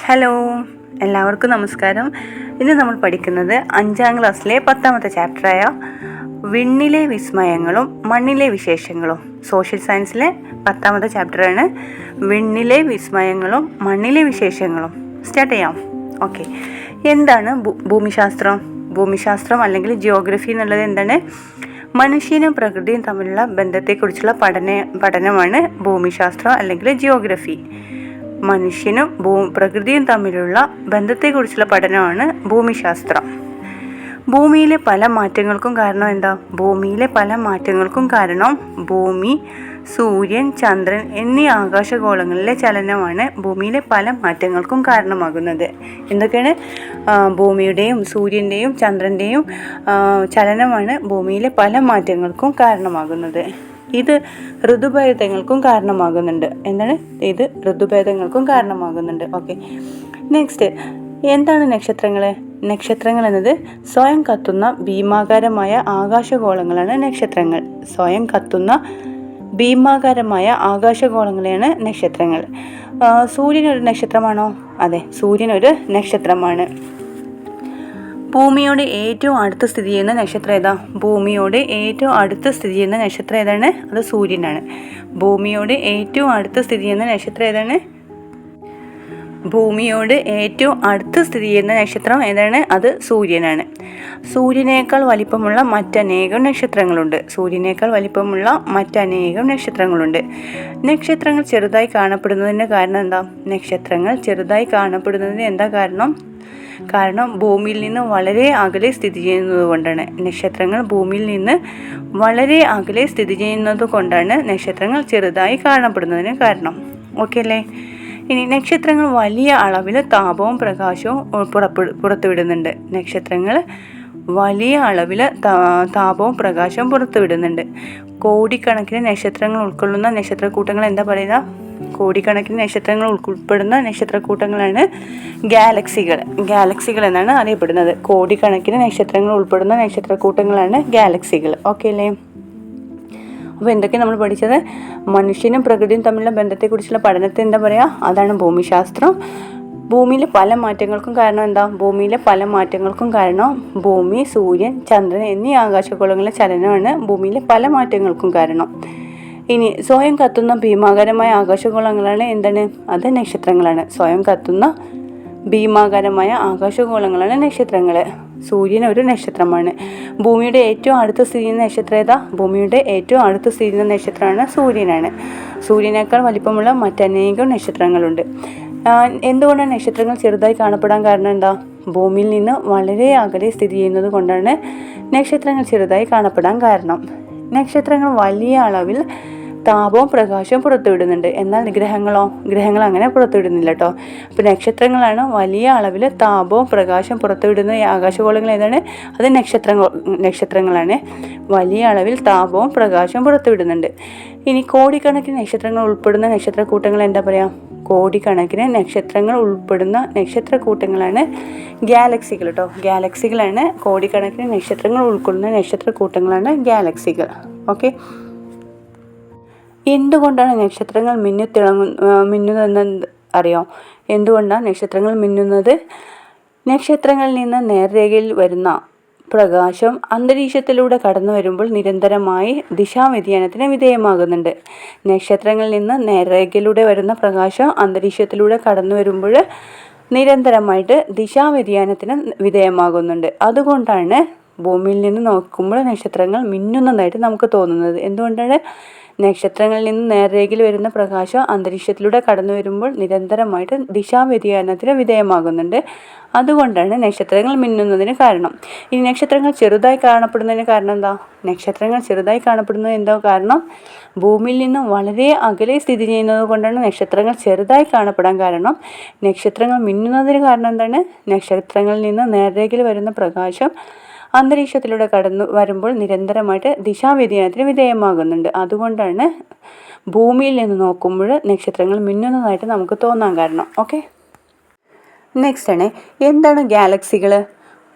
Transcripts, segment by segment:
Hello, എല്ലാവർക്കും നമസ്കാരം. ഇന്ന് നമ്മൾ പഠിക്കുന്നത് 5ാം ക്ലാസ്സിലെ 10ാമത്തെ ചാപ്റ്ററായ വിണ്ണിലെ വിസ്മയങ്ങളും മണ്ണിലെ വിശേഷങ്ങളും. സോഷ്യൽ സയൻസിലെ 10ാമത്തെ ചാപ്റ്ററാണ് വിണ്ണിലെ വിസ്മയങ്ങളും മണ്ണിലെ വിശേഷങ്ങളും. സ്റ്റാർട്ട് ചെയ്യാം. ഓക്കെ, എന്താണ് ഭൂമിശാസ്ത്രം? ഭൂമിശാസ്ത്രം അല്ലെങ്കിൽ ജിയോഗ്രഫി എന്നുള്ളത് എന്താണ്? മനുഷ്യനും പ്രകൃതിയും തമ്മിലുള്ള ബന്ധത്തെക്കുറിച്ചുള്ള പഠനമാണ് ഭൂമിശാസ്ത്രം അല്ലെങ്കിൽ ജിയോഗ്രഫി. മനുഷ്യനും പ്രകൃതിയും തമ്മിലുള്ള ബന്ധത്തെക്കുറിച്ചുള്ള പഠനമാണ് ഭൂമിശാസ്ത്രം. ഭൂമിയിലെ പല മാറ്റങ്ങൾക്കും കാരണം എന്താ? ഭൂമിയിലെ പല മാറ്റങ്ങൾക്കും കാരണം ഭൂമി, സൂര്യൻ, ചന്ദ്രൻ എന്നീ ആകാശഗോളങ്ങളിലെ ചലനമാണ് ഭൂമിയിലെ പല മാറ്റങ്ങൾക്കും കാരണമാകുന്നത്. എന്തൊക്കെയാണ്? ഭൂമിയുടെയും സൂര്യൻ്റെയും ചന്ദ്രൻ്റെയും ചലനമാണ് ഭൂമിയിലെ പല മാറ്റങ്ങൾക്കും കാരണമാകുന്നത്. ഇത് ഋതുഭേദങ്ങൾക്കും കാരണമാകുന്നുണ്ട്. എന്താണ്? ഇത് ഋതുഭേദങ്ങൾക്കും കാരണമാകുന്നുണ്ട്. ഓക്കെ, നെക്സ്റ്റ്, എന്താണ് നക്ഷത്രങ്ങൾ? നക്ഷത്രങ്ങൾ എന്നത് സ്വയം കത്തുന്ന ഭീമാകാരമായ ആകാശഗോളങ്ങളാണ് നക്ഷത്രങ്ങൾ. സ്വയം കത്തുന്ന ഭീമാകാരമായ ആകാശഗോളങ്ങളെയാണ് നക്ഷത്രങ്ങൾ. സൂര്യൻ ഒരു നക്ഷത്രമാണോ? അതെ, സൂര്യൻ ഒരു നക്ഷത്രമാണ്. ഭൂമിയോട് ഏറ്റവും അടുത്ത് സ്ഥിതി ചെയ്യുന്ന നക്ഷത്രം ഏതാ? ഭൂമിയോട് ഏറ്റവും അടുത്ത് സ്ഥിതി ചെയ്യുന്ന നക്ഷത്രം ഏതാണ്? അത് സൂര്യനാണ്. ഭൂമിയോട് ഏറ്റവും അടുത്ത് സ്ഥിതി ചെയ്യുന്ന നക്ഷത്രം ഏതാണ്? ഭൂമിയോട് ഏറ്റവും അടുത്ത് സ്ഥിതി ചെയ്യുന്ന നക്ഷത്രം ഏതാണ്? അത് സൂര്യനാണ്. സൂര്യനേക്കാൾ വലിപ്പമുള്ള മറ്റനേകം നക്ഷത്രങ്ങളുണ്ട്. സൂര്യനേക്കാൾ വലിപ്പമുള്ള മറ്റനേകം നക്ഷത്രങ്ങളുണ്ട്. നക്ഷത്രങ്ങൾ ചെറുതായി കാണപ്പെടുന്നതിൻ്റെ കാരണം എന്താ? നക്ഷത്രങ്ങൾ ചെറുതായി കാണപ്പെടുന്നതിന് എന്താ കാരണം? കാരണം ഭൂമിയിൽ നിന്ന് വളരെ അകലെ സ്ഥിതി ചെയ്യുന്നത് കൊണ്ടാണ്. നക്ഷത്രങ്ങൾ ഭൂമിയിൽ നിന്ന് വളരെ അകലെ സ്ഥിതി ചെയ്യുന്നത് കൊണ്ടാണ് നക്ഷത്രങ്ങൾ ചെറുതായി കാണപ്പെടുന്നതിന് കാരണം. ഓക്കെ അല്ലേ? ഇനി നക്ഷത്രങ്ങൾ വലിയ അളവിൽ താപവും പ്രകാശവും പുറത്തുവിടുന്നുണ്ട്. നക്ഷത്രങ്ങൾ വലിയ അളവിൽ താപവും പ്രകാശവും പുറത്തുവിടുന്നുണ്ട്. കോടിക്കണക്കിന് നക്ഷത്രങ്ങൾ ഉൾക്കൊള്ളുന്ന നക്ഷത്രക്കൂട്ടങ്ങൾ എന്താ പറയുക? കോടിക്കണക്കിന് നക്ഷത്രങ്ങൾ ഉൾപ്പെടുന്ന നക്ഷത്രക്കൂട്ടങ്ങളാണ് ഗാലക്സികൾ. ഗാലക്സികൾ എന്നാണ് അറിയപ്പെടുന്നത്. കോടിക്കണക്കിന് നക്ഷത്രങ്ങൾ ഉൾപ്പെടുന്ന നക്ഷത്രക്കൂട്ടങ്ങളാണ് ഗാലക്സികൾ. ഓക്കെ അല്ലേ? അപ്പോൾ എന്തൊക്കെ നമ്മൾ പഠിച്ചത്? മനുഷ്യനും പ്രകൃതിയും തമ്മിലുള്ള ബന്ധത്തെക്കുറിച്ചുള്ള പഠനത്തെ എന്താ പറയുക? അതാണ് ഭൂമിശാസ്ത്രം. ഭൂമിയിലെ പല മാറ്റങ്ങൾക്കും കാരണം എന്താ? ഭൂമിയിലെ പല മാറ്റങ്ങൾക്കും കാരണം ഭൂമി, സൂര്യൻ, ചന്ദ്രൻ എന്നീ ആകാശഗോളങ്ങളിലെ ചലനമാണ് ഭൂമിയിലെ പല മാറ്റങ്ങൾക്കും കാരണം. ഇനി സ്വയം കത്തുന്ന ഭീമാകാരമായ ആകാശഗോളങ്ങളാണ് എന്താണ്? അത് നക്ഷത്രങ്ങളാണ്. സ്വയം കത്തുന്ന ഭീമാകാരമായ ആകാശഗോളങ്ങളാണ് നക്ഷത്രങ്ങൾ. സൂര്യൻ ഒരു നക്ഷത്രമാണ്. ഭൂമിയുടെ ഏറ്റവും അടുത്ത് സ്ഥിതി ചെയ്യുന്ന നക്ഷത്രം ഏതാ? ഭൂമിയുടെ ഏറ്റവും അടുത്ത് സ്ഥിതി ചെയ്യുന്ന നക്ഷത്രമാണ് സൂര്യനാണ്. സൂര്യനേക്കാൾ വലിപ്പമുള്ള മറ്റനേകം നക്ഷത്രങ്ങളുണ്ട്. എന്തുകൊണ്ടാണ് നക്ഷത്രങ്ങൾ ചെറുതായി കാണപ്പെടാൻ കാരണം എന്താ? ഭൂമിയിൽ നിന്ന് വളരെ അകലെ സ്ഥിതി ചെയ്യുന്നത് കൊണ്ടാണ് നക്ഷത്രങ്ങൾ ചെറുതായി കാണപ്പെടാൻ കാരണം. നക്ഷത്രങ്ങൾ വലിയ അളവിൽ താപവും പ്രകാശവും പുറത്തുവിടുന്നുണ്ട്. എന്നാൽ ഗ്രഹങ്ങൾ അങ്ങനെ പുറത്തുവിടുന്നില്ല കേട്ടോ. അപ്പോൾ നക്ഷത്രങ്ങളാണ് വലിയ അളവിൽ താപവും പ്രകാശവും പുറത്തുവിടുന്ന ആകാശഗോളങ്ങൾ ഏതാണ്? അത് നക്ഷത്രങ്ങളാണ്. വലിയ അളവിൽ താപവും പ്രകാശവും പുറത്തുവിടുന്നുണ്ട്. ഇനി കോടിക്കണക്കിന് നക്ഷത്രങ്ങൾ ഉൾപ്പെടുന്ന നക്ഷത്രക്കൂട്ടങ്ങൾ എന്താ പറയുക? കോടിക്കണക്കിന് നക്ഷത്രങ്ങൾ ഉൾപ്പെടുന്ന നക്ഷത്രക്കൂട്ടങ്ങളാണ് ഗാലക്സികൾ കേട്ടോ. ഗാലക്സികളാണ് കോടിക്കണക്കിന് നക്ഷത്രങ്ങൾ ഉൾക്കൊള്ളുന്ന നക്ഷത്രക്കൂട്ടങ്ങളാണ് ഗാലക്സികൾ. ഓക്കെ, എന്തുകൊണ്ടാണ് നക്ഷത്രങ്ങൾ മിന്നുന്നതെന്ന് അറിയോ? എന്തുകൊണ്ടാണ് നക്ഷത്രങ്ങൾ മിന്നുന്നത്? നക്ഷത്രങ്ങളിൽ നിന്ന് നേർരേഖയിൽ വരുന്ന പ്രകാശം അന്തരീക്ഷത്തിലൂടെ കടന്നു വരുമ്പോൾ നിരന്തരമായി ദിശാവ്യതിയാനത്തിന് വിധേയമാകുന്നുണ്ട്. നക്ഷത്രങ്ങളിൽ നിന്ന് നേർരേഖയിലൂടെ വരുന്ന പ്രകാശം അന്തരീക്ഷത്തിലൂടെ കടന്നു വരുമ്പോൾ നിരന്തരമായിട്ട് ദിശാവ്യതിയാനത്തിന് വിധേയമാകുന്നുണ്ട്. അതുകൊണ്ടാണ് ഭൂമിയിൽ നിന്ന് നോക്കുമ്പോൾ നക്ഷത്രങ്ങൾ മിന്നുന്നതായിട്ട് നമുക്ക് തോന്നുന്നത്. എന്തുകൊണ്ടാണ്? നക്ഷത്രങ്ങളിൽ നിന്ന് നേർരേഖയിൽ വരുന്ന പ്രകാശം അന്തരീക്ഷത്തിലൂടെ കടന്നു വരുമ്പോൾ നിരന്തരമായിട്ട് ദിശാവ്യതിയാനത്തിന് വിധേയമാകുന്നുണ്ട്. അതുകൊണ്ടാണ് നക്ഷത്രങ്ങൾ മിന്നുന്നതിന് കാരണം. ഈ നക്ഷത്രങ്ങൾ ചെറുതായി കാണപ്പെടുന്നതിന് കാരണം എന്താ? നക്ഷത്രങ്ങൾ ചെറുതായി കാണപ്പെടുന്നത് എന്താ കാരണം? ഭൂമിയിൽ നിന്ന് വളരെ അകലെ സ്ഥിതി ചെയ്യുന്നത് കൊണ്ടാണ് നക്ഷത്രങ്ങൾ ചെറുതായി കാണപ്പെടാൻ കാരണം. നക്ഷത്രങ്ങൾ മിന്നുന്നതിന് കാരണം എന്താണ്? നക്ഷത്രങ്ങളിൽ നിന്ന് നേർരേഖയിൽ വരുന്ന പ്രകാശം അന്തരീക്ഷത്തിലൂടെ കടന്നു വരുമ്പോൾ നിരന്തരമായിട്ട് ദിശാവ്യതിയാനത്തിന് വിധേയമാകുന്നുണ്ട്. അതുകൊണ്ടാണ് ഭൂമിയിൽ നിന്ന് നോക്കുമ്പോൾ നക്ഷത്രങ്ങൾ മിന്നുന്നതായിട്ട് നമുക്ക് തോന്നാൻ കാരണം. ഓക്കെ, നെക്സ്റ്റ് ആണ്, എന്താണ് ഗാലക്സികൾ?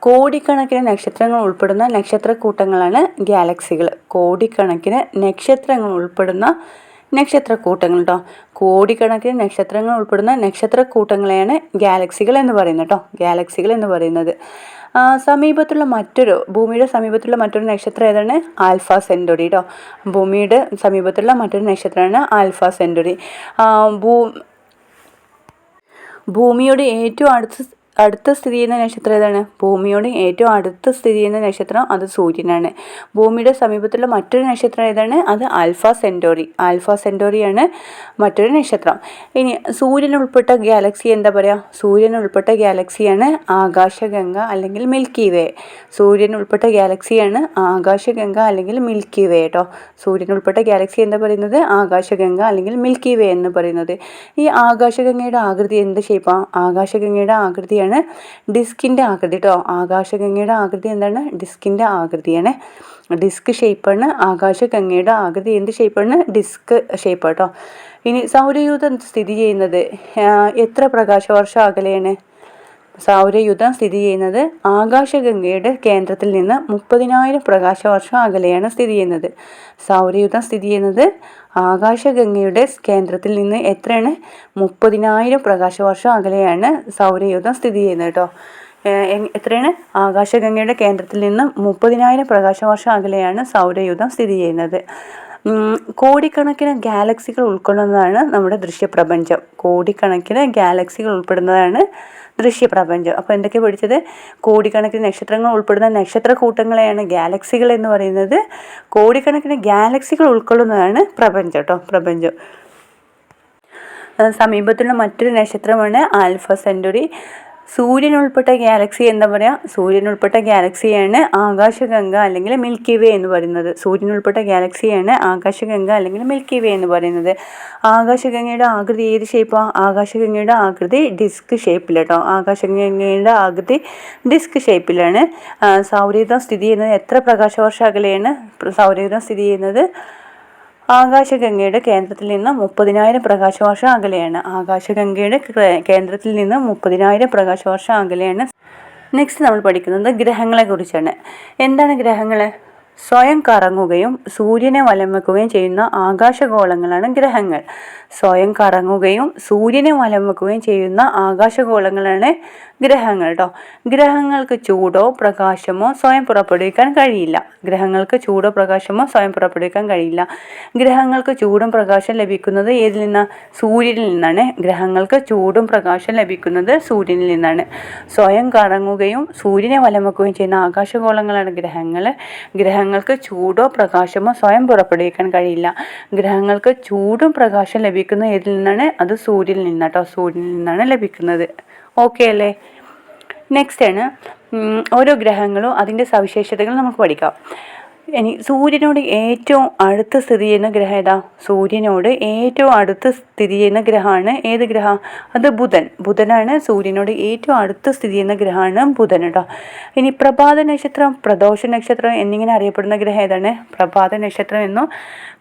കോടിക്കണക്കിന് നക്ഷത്രങ്ങൾ ഉൾപ്പെടുന്ന നക്ഷത്രക്കൂട്ടങ്ങളാണ് ഗാലക്സികൾ. കോടിക്കണക്കിന് നക്ഷത്രങ്ങൾ ഉൾപ്പെടുന്ന നക്ഷത്രക്കൂട്ടങ്ങൾ കേട്ടോ. കോടിക്കണക്കിന് നക്ഷത്രങ്ങൾ ഉൾപ്പെടുന്ന നക്ഷത്രക്കൂട്ടങ്ങളെയാണ് ഗാലക്സികൾ എന്ന് പറയുന്നത് കേട്ടോ. ഗാലക്സികൾ എന്ന് പറയുന്നത്. ഭൂമിയുടെ സമീപത്തുള്ള മറ്റൊരു നക്ഷത്രം ഏതാണ്? ആൽഫ സെന്ററി കേട്ടോ. ഭൂമിയുടെ സമീപത്തുള്ള മറ്റൊരു നക്ഷത്രമാണ് ആൽഫ സെന്ററി. ഭൂമിയോട് ഏറ്റവും അടുത്ത് സ്ഥിതി ചെയ്യുന്ന നക്ഷത്രം ഏതാണ്? ഭൂമിയോട് ഏറ്റവും അടുത്ത് സ്ഥിതി ചെയ്യുന്ന നക്ഷത്രം അത് സൂര്യനാണ്. ഭൂമിയുടെ സമീപത്തുള്ള മറ്റൊരു നക്ഷത്രം ഏതാണ്? അത് ആൽഫ സെന്റോറിയാണ് മറ്റൊരു നക്ഷത്രം. ഇനി സൂര്യൻ ഉൾപ്പെട്ട ഗാലക്സി എന്താ പറയുക? സൂര്യൻ ഉൾപ്പെട്ട ഗാലക്സിയാണ് ആകാശഗംഗ അല്ലെങ്കിൽ മിൽക്കി വേ. സൂര്യൻ ഉൾപ്പെട്ട ഗാലക്സിയാണ് ആകാശഗംഗ അല്ലെങ്കിൽ മിൽക്കി വേ കേട്ടോ. സൂര്യൻ ഉൾപ്പെട്ട ഗാലക്സി എന്താ പറയുന്നത്? ആകാശഗംഗ അല്ലെങ്കിൽ മിൽക്കി വേ എന്ന് പറയുന്നത്. ഈ ആകാശഗംഗയുടെ ആകൃതി എന്ത് ഷേപ്പാണ്? ആകാശഗംഗയുടെ ആകൃതിയാണ് ഡിസ്കിൻ്റെ ആകൃതി കേട്ടോ. ആകാശഗംഗയുടെ ആകൃതി എന്താണ്? ഡിസ്കിൻ്റെ ആകൃതിയാണ്. ഡിസ്ക് ഷേപ്പാണ് ആകാശഗംഗയുടെ ആകൃതി. എന്ത് ഷേപ്പാണ്? ഡിസ്ക് ഷേപ്പ് കേട്ടോ. ഇനി സൗരയൂഥം സ്ഥിതി ചെയ്യുന്നത് എത്ര പ്രകാശവർഷം അകലെയാണ്? സൗരയൂഥം സ്ഥിതി ചെയ്യുന്നത് ആകാശഗംഗയുടെ കേന്ദ്രത്തിൽ നിന്ന് 30,000 പ്രകാശവർഷം അകലെയാണ് സ്ഥിതി ചെയ്യുന്നത്. സൗരയൂഥം സ്ഥിതി ചെയ്യുന്നത് ആകാശഗംഗയുടെ കേന്ദ്രത്തിൽ നിന്ന് എത്രയാണ്? 30,000 പ്രകാശവർഷം അകലെയാണ് സൗരയൂഥം സ്ഥിതി ചെയ്യുന്നത് കേട്ടോ. എത്രയാണ്? ആകാശഗംഗയുടെ കേന്ദ്രത്തിൽ നിന്ന് 30,000 പ്രകാശവർഷം അകലെയാണ് സൗരയൂഥം സ്ഥിതി ചെയ്യുന്നത്. കോടിക്കണക്കിന് ഗാലക്സികൾ ഉൾക്കൊള്ളുന്നതാണ് നമ്മുടെ ദൃശ്യപ്രപഞ്ചം. കോടിക്കണക്കിന് ഗാലക്സികൾ ഉൾപ്പെടുന്നതാണ് ദൃശ്യപ്രപഞ്ചം. അപ്പോൾ എന്തൊക്കെ പഠിച്ചത്? കോടിക്കണക്കിന് നക്ഷത്രങ്ങൾ ഉൾപ്പെടുന്ന നക്ഷത്രക്കൂട്ടങ്ങളെയാണ് ഗാലക്സികൾ എന്ന് പറയുന്നത്. കോടിക്കണക്കിന് ഗാലക്സികൾ ഉൾക്കൊള്ളുന്നതാണ് പ്രപഞ്ചം കേട്ടോ. പ്രപഞ്ചം. സമീപത്തുള്ള മറ്റൊരു നക്ഷത്രമാണ് ആൽഫ സെന്ററി. സൂര്യൻ ഉൾപ്പെട്ട ഗാലക്സി എന്താ പറയുക? സൂര്യൻ ഉൾപ്പെട്ട ഗാലക്സിയാണ് ആകാശഗംഗ അല്ലെങ്കിൽ മിൽക്കി വേ എന്ന് പറയുന്നത്. സൂര്യൻ ഉൾപ്പെട്ട ഗാലക്സിയാണ് ആകാശഗംഗ അല്ലെങ്കിൽ മിൽക്കി വേ എന്ന് പറയുന്നത്. ആകാശഗംഗയുടെ ആകൃതി ഏത് ഷേപ്പാണ്? ആകാശഗംഗയുടെ ആകൃതി ഡിസ്ക് ഷേപ്പിലാട്ടോ. ആകാശഗംഗയുടെ ആകൃതി ഡിസ്ക് ഷേപ്പിലാണ്. സൗരയൂഥം സ്ഥിതി ചെയ്യുന്നത് എത്ര പ്രകാശവർഷം അകലെയാണ്? സൗരയൂഥം സ്ഥിതി ചെയ്യുന്നത് ആകാശഗംഗയുടെ കേന്ദ്രത്തിൽ നിന്ന് 30,000 പ്രകാശവർഷം അകലെയാണ്. ആകാശഗംഗയുടെ കേന്ദ്രത്തിൽ നിന്ന് 30,000 പ്രകാശവർഷം അകലെയാണ്. നെക്സ്റ്റ് നമ്മൾ പഠിക്കുന്നത് ഗ്രഹങ്ങളെ കുറിച്ചാണ്. എന്താണ് ഗ്രഹങ്ങൾ? സ്വയം കറങ്ങുകയും സൂര്യനെ വലം വെക്കുകയും ചെയ്യുന്ന ആകാശഗോളങ്ങളാണ് ഗ്രഹങ്ങൾ. സ്വയം കറങ്ങുകയും സൂര്യനെ വലം വെക്കുകയും ചെയ്യുന്ന ആകാശഗോളങ്ങളാണ് ഗ്രഹങ്ങൾ കേട്ടോ. ഗ്രഹങ്ങൾക്ക് ചൂടോ പ്രകാശമോ സ്വയം പുറപ്പെടുവിക്കാൻ കഴിയില്ല. ഗ്രഹങ്ങൾക്ക് ചൂടോ പ്രകാശമോ സ്വയം പുറപ്പെടുവിക്കാൻ കഴിയില്ല. ഗ്രഹങ്ങൾക്ക് ചൂടും പ്രകാശം ലഭിക്കുന്നത് ഏതിൽ നിന്നാണ്? സൂര്യനിൽ നിന്നാണ്. ഗ്രഹങ്ങൾക്ക് ചൂടും പ്രകാശം ലഭിക്കുന്നത് സൂര്യനിൽ നിന്നാണ്. സ്വയം കറങ്ങുകയും സൂര്യനെ വലം വെക്കുകയും ചെയ്യുന്ന ആകാശഗോളങ്ങളാണ് ഗ്രഹങ്ങൾ. ഗ്രഹങ്ങൾക്ക് ചൂടോ പ്രകാശമോ സ്വയം പുറപ്പെടുവിക്കാൻ കഴിയില്ല. ഗ്രഹങ്ങൾക്ക് ചൂടും പ്രകാശം ലഭിക്കുന്നത് ഏതിൽ നിന്നാണ്? അത് സൂര്യനിൽ നിന്നാട്ടോ. സൂര്യനിൽ നിന്നാണ് ലഭിക്കുന്നത്. ഓക്കെ അല്ലേ? നെക്സ്റ്റ് ആണ് ഓരോ ഗ്രഹങ്ങളും അതിൻ്റെ സവിശേഷതകൾ നമുക്ക് പഠിക്കാം. ഇനി സൂര്യനോട് ഏറ്റവും അടുത്ത് സ്ഥിതി ചെയ്യുന്ന ഗ്രഹം ഏതാ? സൂര്യനോട് ഏറ്റവും അടുത്ത് സ്ഥിതി ചെയ്യുന്ന ഗ്രഹമാണ് ഏത് ഗ്രഹം? അത് ബുധൻ. ബുധനാണ് സൂര്യനോട് ഏറ്റവും അടുത്ത് സ്ഥിതി ചെയ്യുന്ന ഗ്രഹമാണ് ബുധൻ കേട്ടോ. ഇനി പ്രഭാത നക്ഷത്രം, പ്രദോഷ നക്ഷത്രം എന്നിങ്ങനെ അറിയപ്പെടുന്ന ഗ്രഹം ഏതാണ്? പ്രഭാത നക്ഷത്രം എന്നും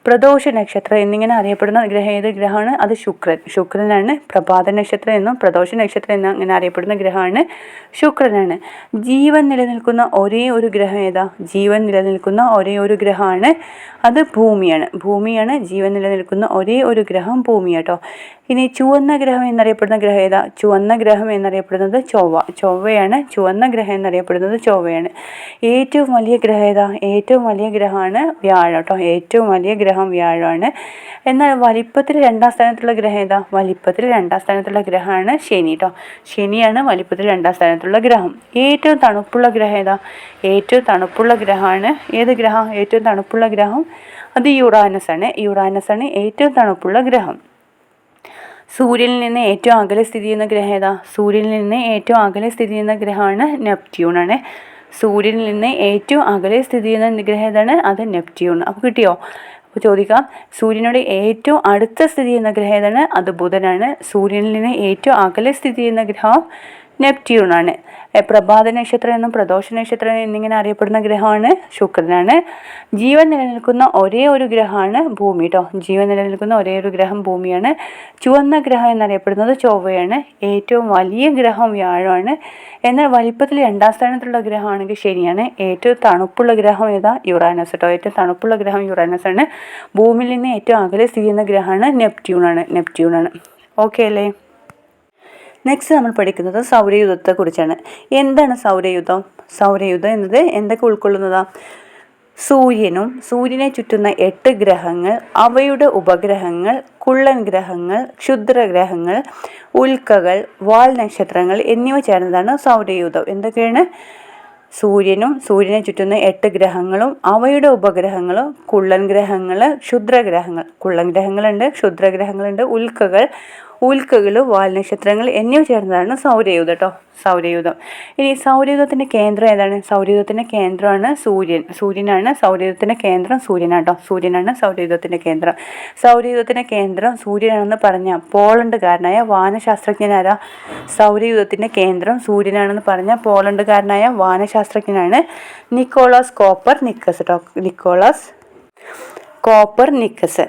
പ്രദോഷ നക്ഷത്രം എന്നിങ്ങനെ അറിയപ്പെടുന്ന ഗ്രഹം ഏത് ഗ്രഹമാണ്? അത് ശുക്രൻ. ശുക്രനാണ് പ്രഭാത നക്ഷത്രം എന്നും പ്രദോഷ നക്ഷത്രം എന്നും അങ്ങനെ അറിയപ്പെടുന്ന ഗ്രഹമാണ് ശുക്രനാണ്. ജീവൻ നിലനിൽക്കുന്ന ഒരേ ഒരു ഗ്രഹം ഏതാ? ജീവൻ നിലനിൽക്കുന്ന ഒരേ ഒരു ഗ്രഹമാണ് അത് ഭൂമിയാണ്. ഭൂമിയാണ് ജീവൻ നിലനിൽക്കുന്ന ഒരേ ഒരു ഗ്രഹം ഭൂമി കേട്ടോ. ഇനി ചുവന്ന ഗ്രഹം എന്നറിയപ്പെടുന്ന ഗ്രഹം ഏതാ? ചുവന്ന ഗ്രഹം എന്നറിയപ്പെടുന്നത് ചൊവ്വയാണ്. ചുവന്ന ഗ്രഹം എന്നറിയപ്പെടുന്നത് ചൊവ്വയാണ്. ഏറ്റവും വലിയ ഗ്രഹം ഏതാ? ഏറ്റവും വലിയ ഗ്രഹമാണ് വ്യാഴം കേട്ടോ. ഏറ്റവും വലിയ ഗ്രഹം വ്യാഴമാണ്. എന്നാൽ വലിപ്പത്തിൽ 2ാം സ്ഥാനത്തുള്ള ഗ്രഹം ഏതാ? വലിപ്പത്തിൽ 2ാം സ്ഥാനത്തുള്ള ഗ്രഹമാണ് ശനി കേട്ടോ. ശനിയാണ് വലിപ്പത്തിൽ 2ാം സ്ഥാനത്തുള്ള ഗ്രഹം. ഏറ്റവും തണുപ്പുള്ള ഗ്രഹം ഏതാ? ഏറ്റവും തണുപ്പുള്ള ഗ്രഹമാണ് ഏത് ഗ്രഹം? ഏറ്റവും തണുപ്പുള്ള ഗ്രഹം അത് യുറാനസാണ്. യുറാനസാണ് ഏറ്റവും തണുപ്പുള്ള ഗ്രഹം. സൂര്യനിൽ നിന്ന് ഏറ്റവും അകലെ സ്ഥിതി ചെയ്യുന്ന ഗ്രഹം ഏതാ? സൂര്യനിൽ നിന്ന് ഏറ്റവും അകലെ സ്ഥിതി ചെയ്യുന്ന ഗ്രഹമാണ് നെപ്റ്റ്യൂണാണ്. സൂര്യനിൽ നിന്ന് ഏറ്റവും അകലെ സ്ഥിതി ചെയ്യുന്ന ഗ്രഹം ഏതാണ്? അത് നെപ്റ്റ്യൂൺ. അപ്പോൾ കിട്ടിയോ? അപ്പോൾ ചോദിക്കാം, സൂര്യനോട് ഏറ്റവും അടുത്ത സ്ഥിതി ചെയ്യുന്ന ഗ്രഹം ഏതാണ്? അത് ബുധനാണ്. സൂര്യനിൽ നിന്ന് ഏറ്റവും അകലെ സ്ഥിതി ചെയ്യുന്ന ഗ്രഹം നെപ്റ്റ്യൂണാണ്. പ്രഭാത നക്ഷത്രം എന്നും പ്രദോഷ നക്ഷത്രം എന്നിങ്ങനെ അറിയപ്പെടുന്ന ഗ്രഹമാണ് ശുക്രനാണ്. ജീവൻ നിലനിൽക്കുന്ന ഒരേ ഒരു ഗ്രഹമാണ് ഭൂമി കേട്ടോ. ജീവൻ നിലനിൽക്കുന്ന ഒരേ ഒരു ഗ്രഹം ഭൂമിയാണ്. ചുവന്ന ഗ്രഹം എന്നറിയപ്പെടുന്നത് ചൊവ്വയാണ്. ഏറ്റവും വലിയ ഗ്രഹം വ്യാഴമാണ്. എന്നാൽ വലിപ്പത്തിൽ 2ാം സ്ഥാനത്തുള്ള ഗ്രഹമാണെങ്കിൽ ശരിയാണ്. ഏറ്റവും തണുപ്പുള്ള ഗ്രഹം ഏതാ? യുറാനസ് കേട്ടോ. ഏറ്റവും തണുപ്പുള്ള ഗ്രഹം യുറാനസ് ആണ്. ഭൂമിയിൽ നിന്ന് ഏറ്റവും അകലെ സ്ഥിതി ചെയ്യുന്ന ഗ്രഹമാണ് നെപ്റ്റ്യൂണാണ്. ഓക്കെ അല്ലേ? നെക്സ്റ്റ് നമ്മൾ പഠിക്കുന്നത് സൗരയൂഥത്തെക്കുറിച്ചാണ്. എന്താണ് സൗരയൂഥം? സൗരയൂഥം എന്നത് എന്തൊക്കെ ഉൾക്കൊള്ളുന്നതാ? സൂര്യനും സൂര്യനെ ചുറ്റുന്ന 8 ഗ്രഹങ്ങൾ, അവയുടെ ഉപഗ്രഹങ്ങൾ, കുള്ളൻ ഗ്രഹങ്ങൾ, ക്ഷുദ്രഗ്രഹങ്ങൾ, ഉൽക്കകൾ, വാൽ നക്ഷത്രങ്ങൾ എന്നിവ ചേർന്നതാണ് സൗരയൂഥം. എന്തൊക്കെയാണ്? സൂര്യനും സൂര്യനെ ചുറ്റുന്ന 8 ഗ്രഹങ്ങളും അവയുടെ ഉപഗ്രഹങ്ങളും, കുള്ളൻ ഗ്രഹങ്ങൾ, ക്ഷുദ്രഗ്രഹങ്ങൾ, കുള്ളൻ ഗ്രഹങ്ങളുണ്ട്, ക്ഷുദ്രഗ്രഹങ്ങളുണ്ട്, ഉൽക്കകൾ, വാൽ നക്ഷത്രങ്ങൾ എന്നിവ ചേർന്നതാണ് സൗരയൂഥം കേട്ടോ. സൗരയൂഥം. ഇനി സൗരയൂഥത്തിൻ്റെ കേന്ദ്രം ഏതാണ്? സൗരയൂഥത്തിൻ്റെ കേന്ദ്രമാണ് സൂര്യനാണ് സൗരയൂഥത്തിൻ്റെ കേന്ദ്രം. സൂര്യനാണ് സൗരയൂഥത്തിൻ്റെ കേന്ദ്രം. സൗരയൂഥത്തിൻ്റെ കേന്ദ്രം സൂര്യനാണെന്ന് പറഞ്ഞ പോളണ്ടുകാരനായ വാനശാസ്ത്രജ്ഞനാരാ? സൗരയൂഥത്തിൻ്റെ കേന്ദ്രം സൂര്യനാണെന്ന് പറഞ്ഞ പോളണ്ടുകാരനായ വാനശാസ്ത്രജ്ഞനാണ് നിക്കോളാസ് കോപ്പർനിക്കസ് കേട്ടോ. Nicolaus Copernicus.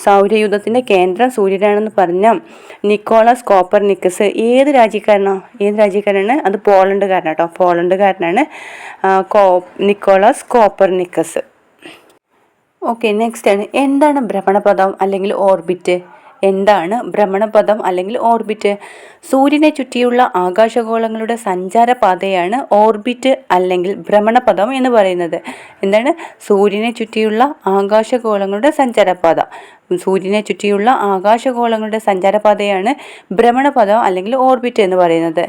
സൗരയൂഥത്തിൻ്റെ കേന്ദ്രം സൂര്യനാണെന്ന് പറഞ്ഞ നിക്കോളാസ് കോപ്പർനിക്കസ് ഏത് രാജ്യക്കാരനാണ്? അത് പോളണ്ടുകാരനാണ് കേട്ടോ. പോളണ്ടുകാരനാണ് നിക്കോളാസ് കോപ്പർനിക്കസ്. ഓക്കെ, നെക്സ്റ്റ് ആണ് എന്താണ് ഭ്രമണപഥം അല്ലെങ്കിൽ ഓർബിറ്റ്? എന്താണ് ഭ്രമണപഥം അല്ലെങ്കിൽ ഓർബിറ്റ്? സൂര്യനെ ചുറ്റിയുള്ള ആകാശഗോളങ്ങളുടെ സഞ്ചാരപാതയാണ് ഓർബിറ്റ് അല്ലെങ്കിൽ ഭ്രമണപഥം എന്ന് പറയുന്നത്. എന്താണ്? സൂര്യനെ ചുറ്റിയുള്ള ആകാശഗോളങ്ങളുടെ സഞ്ചാരപാത. സൂര്യനെ ചുറ്റിയുള്ള ആകാശഗോളങ്ങളുടെ സഞ്ചാരപാതയാണ് ഭ്രമണപഥം അല്ലെങ്കിൽ ഓർബിറ്റ് എന്ന് പറയുന്നത്.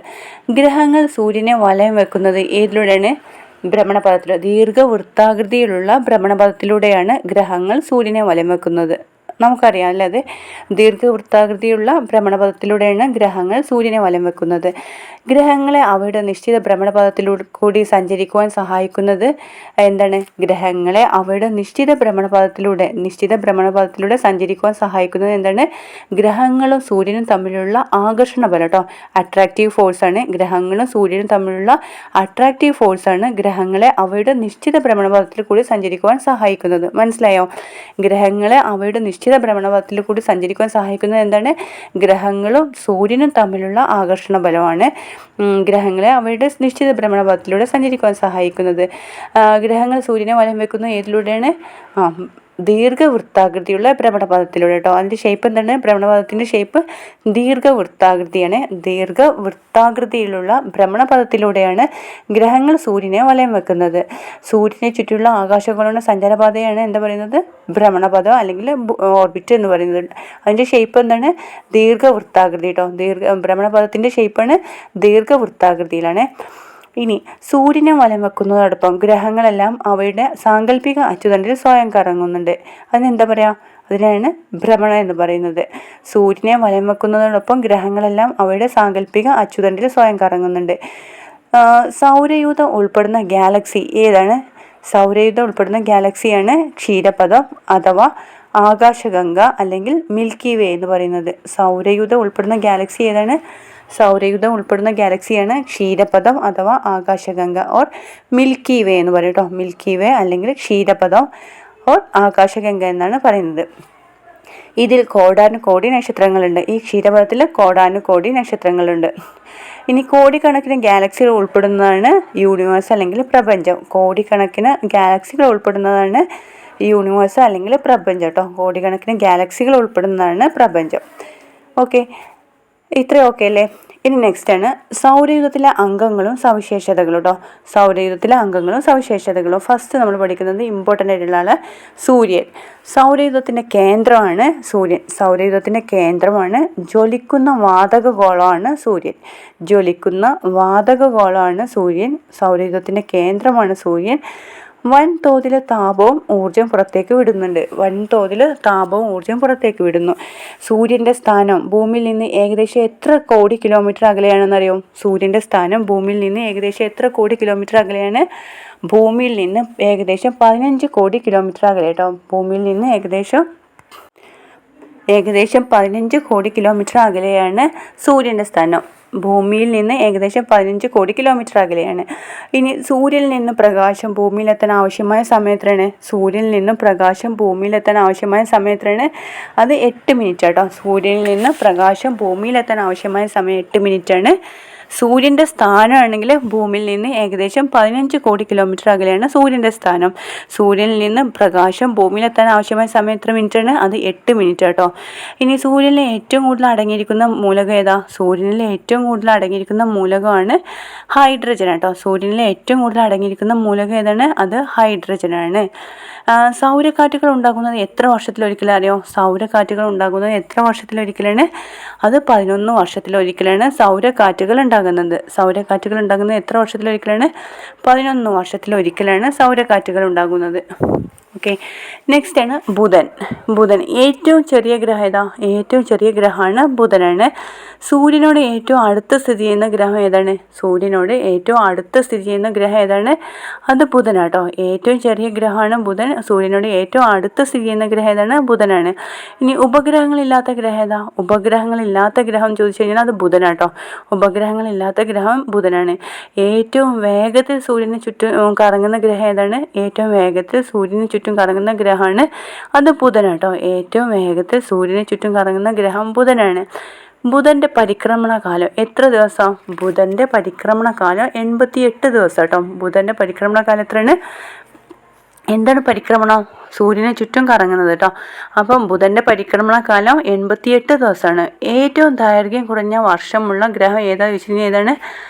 ഗ്രഹങ്ങൾ സൂര്യനെ വലയം വെക്കുന്നത് ഏതിലൂടെയാണ്? ഭ്രമണപഥത്തിലൂടെ. ദീർഘവൃത്താകൃതിയിലുള്ള ഭ്രമണപഥത്തിലൂടെയാണ് ഗ്രഹങ്ങൾ സൂര്യനെ വലയം വെക്കുന്നത്. നമുക്കറിയാം അല്ലേ? അത് ദീർഘവൃത്താകൃതിയുള്ള ഭ്രമണപഥത്തിലൂടെയാണ് ഗ്രഹങ്ങൾ സൂര്യനെ വലം വെക്കുന്നത്. ഗ്രഹങ്ങളെ അവയുടെ നിശ്ചിത ഭ്രമണപഥത്തിലൂടെ കൂടി സഞ്ചരിക്കുവാൻ സഹായിക്കുന്നത് എന്താണ്? ഗ്രഹങ്ങളെ അവയുടെ നിശ്ചിത ഭ്രമണപഥത്തിലൂടെ സഞ്ചരിക്കുവാൻ സഹായിക്കുന്നത് എന്താണ്? ഗ്രഹങ്ങളും സൂര്യനും തമ്മിലുള്ള ആകർഷണ ബലം കേട്ടോ. അട്രാക്റ്റീവ് ഫോഴ്സാണ്. ഗ്രഹങ്ങളും സൂര്യനും തമ്മിലുള്ള അട്രാക്റ്റീവ് ഫോഴ്സാണ് ഗ്രഹങ്ങളെ അവയുടെ നിശ്ചിത ഭ്രമണപഥത്തിൽ കൂടി സഞ്ചരിക്കുവാൻ സഹായിക്കുന്നത്. മനസ്സിലായോ? ഗ്രഹങ്ങളെ അവയുടെ നിശ്ചിത ഭ്രമണപഥത്തിൽ കൂടി സഞ്ചരിക്കുവാൻ സഹായിക്കുന്നത് എന്താണ്? ഗ്രഹങ്ങളും സൂര്യനും തമ്മിലുള്ള ആകർഷണ ബലമാണ് ഗ്രഹങ്ങളെ അവയുടെ നിശ്ചിത ഭ്രമണപഥത്തിലൂടെ സഞ്ചരിക്കുവാൻ സഹായിക്കുന്നത്. ഗ്രഹങ്ങൾ സൂര്യനെ വലം വെക്കുന്നത് ഏതിലൂടെയാണ്? ദീർഘവൃത്താകൃതിയുള്ള ഭ്രമണപഥത്തിലൂടെ കേട്ടോ. അതിൻ്റെ ഷേപ്പ് എന്താണ്? ഭ്രമണപഥത്തിൻ്റെ ഷേപ്പ് ദീർഘവൃത്താകൃതിയാണ്. ദീർഘവൃത്താകൃതിയിലുള്ള ഭ്രമണപഥത്തിലൂടെയാണ് ഗ്രഹങ്ങൾ സൂര്യനെ വലയം വെക്കുന്നത്. സൂര്യനെ ചുറ്റിയുള്ള ആകാശഗോളങ്ങളുടെ സഞ്ചാരപാതയാണ് എന്താ പറയുന്നത്? ഭ്രമണപഥം അല്ലെങ്കിൽ ഓർബിറ്റ് എന്ന് പറയുന്നത്. അതിൻ്റെ ഷേപ്പ് എന്താണ്? ദീർഘവൃത്താകൃതി കേട്ടോ. ഭ്രമണപഥത്തിൻ്റെ ഷേപ്പാണ് ദീർഘവൃത്താകൃതിയിലാണ്. ഇനി സൂര്യനെ വലം വെക്കുന്നതോടൊപ്പം ഗ്രഹങ്ങളെല്ലാം അവയുടെ സാങ്കല്പിക അച്ചുതണ്ടിൽ സ്വയം കറങ്ങുന്നുണ്ട്. അതിനെന്താ പറയുക? അതിനാണ് ഭ്രമണം എന്ന് പറയുന്നത്. സൂര്യനെ വലം വെക്കുന്നതോടൊപ്പം ഗ്രഹങ്ങളെല്ലാം അവയുടെ സാങ്കല്പിക അച്ചുതണ്ടിൽ സ്വയം കറങ്ങുന്നുണ്ട്. സൗരയൂഥം ഉൾപ്പെടുന്ന ഗാലക്സി ഏതാണ്? സൗരയൂഥം ഉൾപ്പെടുന്ന ഗാലക്സിയാണ് ക്ഷീരപഥം അഥവാ ആകാശഗംഗ അല്ലെങ്കിൽ മിൽക്കി വേ എന്ന് പറയുന്നത്. സൗരയൂഥം ഉൾപ്പെടുന്ന ഗാലക്സി ഏതാണ്? സൗരയൂഥം ഉൾപ്പെടുന്ന ഗാലക്സിയാണ് ക്ഷീരപഥം അഥവാ ആകാശഗംഗ ഓർ മിൽക്കി വേ എന്ന് പറയും കേട്ടോ. മിൽക്കി വേ അല്ലെങ്കിൽ ക്ഷീരപഥം ഓർ ആകാശഗംഗ എന്നാണ് പറയുന്നത്. ഇതിൽ കോടാനുകോടി നക്ഷത്രങ്ങളുണ്ട്. ഈ ക്ഷീരപഥത്തിൽ കോടാനുകോടി നക്ഷത്രങ്ങളുണ്ട്. ഇനി കോടിക്കണക്കിന് ഗാലക്സികൾ ഉൾപ്പെടുന്നതാണ് യൂണിവേഴ്സ് അല്ലെങ്കിൽ പ്രപഞ്ചം. കോടിക്കണക്കിന് ഗാലക്സികൾ ഉൾപ്പെടുന്നതാണ് യൂണിവേഴ്സ് അല്ലെങ്കിൽ പ്രപഞ്ചം കേട്ടോ. കോടിക്കണക്കിന് ഗാലക്സികൾ ഉൾപ്പെടുന്നതാണ് പ്രപഞ്ചം. ഓക്കെ, ഇത്രയും ഓക്കെ അല്ലേ? ഇനി നെക്സ്റ്റ് ആണ് സൗരയൂഥത്തിലെ അംഗങ്ങളും സവിശേഷതകളും കേട്ടോ. സൗരയൂഥത്തിലെ അംഗങ്ങളും സവിശേഷതകളും. ഫസ്റ്റ് നമ്മൾ പഠിക്കുന്നത് ഇമ്പോർട്ടൻ്റ് ആയിട്ടുള്ള ആള് സൂര്യൻ. സൗരയൂഥത്തിൻ്റെ കേന്ദ്രമാണ് സൂര്യൻ. സൗരയൂഥത്തിൻ്റെ കേന്ദ്രമാണ് ജ്വലിക്കുന്ന വാതകഗോളമാണ് സൂര്യൻ. ജ്വലിക്കുന്ന വാതകഗോളമാണ് സൂര്യൻ. സൗരയൂഥത്തിൻ്റെ കേന്ദ്രമാണ് സൂര്യൻ. വൻതോതിൽ താപവും ഊർജം പുറത്തേക്ക് വിടുന്നു. സൂര്യൻ്റെ സ്ഥാനം ഭൂമിയിൽ നിന്ന് ഏകദേശം എത്ര കോടി കിലോമീറ്റർ അകലെയാണെന്നറിയോ? സൂര്യൻ്റെ സ്ഥാനം ഭൂമിയിൽ നിന്ന് ഏകദേശം എത്ര കോടി കിലോമീറ്റർ അകലെയാണ്? ഭൂമിയിൽ നിന്ന് ഏകദേശം 15 കോടി കിലോമീറ്റർ അകലെ കേട്ടോ. ഭൂമിയിൽ നിന്ന് ഏകദേശം 15 കോടി കിലോമീറ്റർ അകലെയാണ് സൂര്യൻ്റെ സ്ഥാനം. ഭൂമിയിൽ നിന്ന് ഏകദേശം 15 കോടി കിലോമീറ്റർ അകലെയാണ്. ഇനി സൂര്യനിൽ നിന്ന് പ്രകാശം ഭൂമിയിലെത്താൻ ആവശ്യമായ സമയം എത്രയാണ്? സൂര്യനിൽ നിന്നും പ്രകാശം ഭൂമിയിലെത്താൻ ആവശ്യമായ സമയം എത്രയാണ്? അത് 8 മിനിറ്റ് കേട്ടോ. സൂര്യനിൽ നിന്ന് പ്രകാശം ഭൂമിയിലെത്താൻ ആവശ്യമായ സമയം 8 മിനിറ്റാണ്. സൂര്യൻ്റെ സ്ഥാനമാണെങ്കിൽ ഭൂമിയിൽ നിന്ന് ഏകദേശം 15 കോടി കിലോമീറ്റർ അകലെയാണ് സൂര്യൻ്റെ സ്ഥാനം. സൂര്യനിൽ നിന്ന് പ്രകാശം ഭൂമിയിലെത്താൻ ആവശ്യമായ സമയം എത്ര മിനിറ്റാണ്? അത് 8 മിനിറ്റ് കേട്ടോ. ഇനി സൂര്യനിൽ ഏറ്റവും കൂടുതൽ അടങ്ങിയിരിക്കുന്ന മൂലകം ഏതാ? സൂര്യനിൽ ഏറ്റവും കൂടുതൽ അടങ്ങിയിരിക്കുന്ന മൂലകമാണ് ഹൈഡ്രജൻ കേട്ടോ. സൂര്യനിൽ ഏറ്റവും കൂടുതൽ അടങ്ങിയിരിക്കുന്ന മൂലകം ഏതാണ്? അത് ഹൈഡ്രജനാണ്. സൗരക്കാറ്റുകൾ ഉണ്ടാകുന്നത് എത്ര വർഷത്തിലൊരിക്കലും അറിയോ? സൗരക്കാറ്റുകൾ ഉണ്ടാകുന്നത് എത്ര വർഷത്തിലൊരിക്കലാണ്? അത് 11 വർഷത്തിലൊരിക്കലാണ് സൗരക്കാറ്റുകൾ ഉണ്ടാകുന്നത്. സൗരക്കാറ്റുകൾ ഉണ്ടാകുന്നത് എത്ര വർഷത്തിലൊരിക്കലാണ്? 11 വർഷത്തിലൊരിക്കലാണ് സൗരക്കാറ്റുകൾ ഉണ്ടാകുന്നത്. ഓക്കെ, നെക്സ്റ്റ് ആണ് ബുധൻ. ബുധൻ ഏറ്റവും ചെറിയ ഗ്രഹം ഏതാ? ഏറ്റവും ചെറിയ ഗ്രഹമാണ് ബുധനാണ്. സൂര്യനോട് ഏറ്റവും അടുത്ത് സ്ഥിതി ചെയ്യുന്ന ഗ്രഹം ഏതാണ്? സൂര്യനോട് ഏറ്റവും അടുത്ത് സ്ഥിതി ചെയ്യുന്ന ഗ്രഹം ഏതാണ്? അത് ബുധനാട്ടോ. ഏറ്റവും ചെറിയ ഗ്രഹമാണ് ബുധൻ. സൂര്യനോട് ഏറ്റവും അടുത്ത് സ്ഥിതി ചെയ്യുന്ന ഗ്രഹം ഏതാണ്? ബുധനാണ്. ഇനി ഉപഗ്രഹങ്ങളില്ലാത്ത ഗ്രഹം ഏതാ? ഉപഗ്രഹങ്ങളില്ലാത്ത ഗ്രഹം ചോദിച്ചു കഴിഞ്ഞാൽ അത് ബുധനാട്ടോ. ഉപഗ്രഹങ്ങളില്ലാത്ത ഗ്രഹം ബുധനാണ്. ഏറ്റവും വേഗത്തിൽ സൂര്യന് ചുറ്റും കറങ്ങുന്ന ഗ്രഹം ഏതാണ്? ഏറ്റവും വേഗത്തിൽ സൂര്യന് ചുറ്റും കറങ്ങുന്ന ഗ്രഹമാണ് അത് ബുധനാട്ടോ. ഏറ്റവും വേഗത്തിൽ സൂര്യന് ചുറ്റും കറങ്ങുന്ന ഗ്രഹം ബുധനാണ്. ബുധൻ്റെ പരിക്രമണ കാലം എത്ര ദിവസം? ബുധൻ്റെ പരിക്രമണ കാലം 88 ദിവസം കേട്ടോ. ബുധൻ്റെ പരിക്രമണ കാലം എത്രയാണ്? എന്താണ് പരിക്രമണം? സൂര്യനെ ചുറ്റും കറങ്ങുന്നത് കേട്ടോ. അപ്പം ബുധൻ്റെ പരിക്രമണ കാലം 88 ദിവസമാണ്. ഏറ്റവും ദൈർഘ്യം കുറഞ്ഞ വർഷമുള്ള ഗ്രഹം ഏതാ ചോദിച്ചു കഴിഞ്ഞാൽ ഏതാണ്?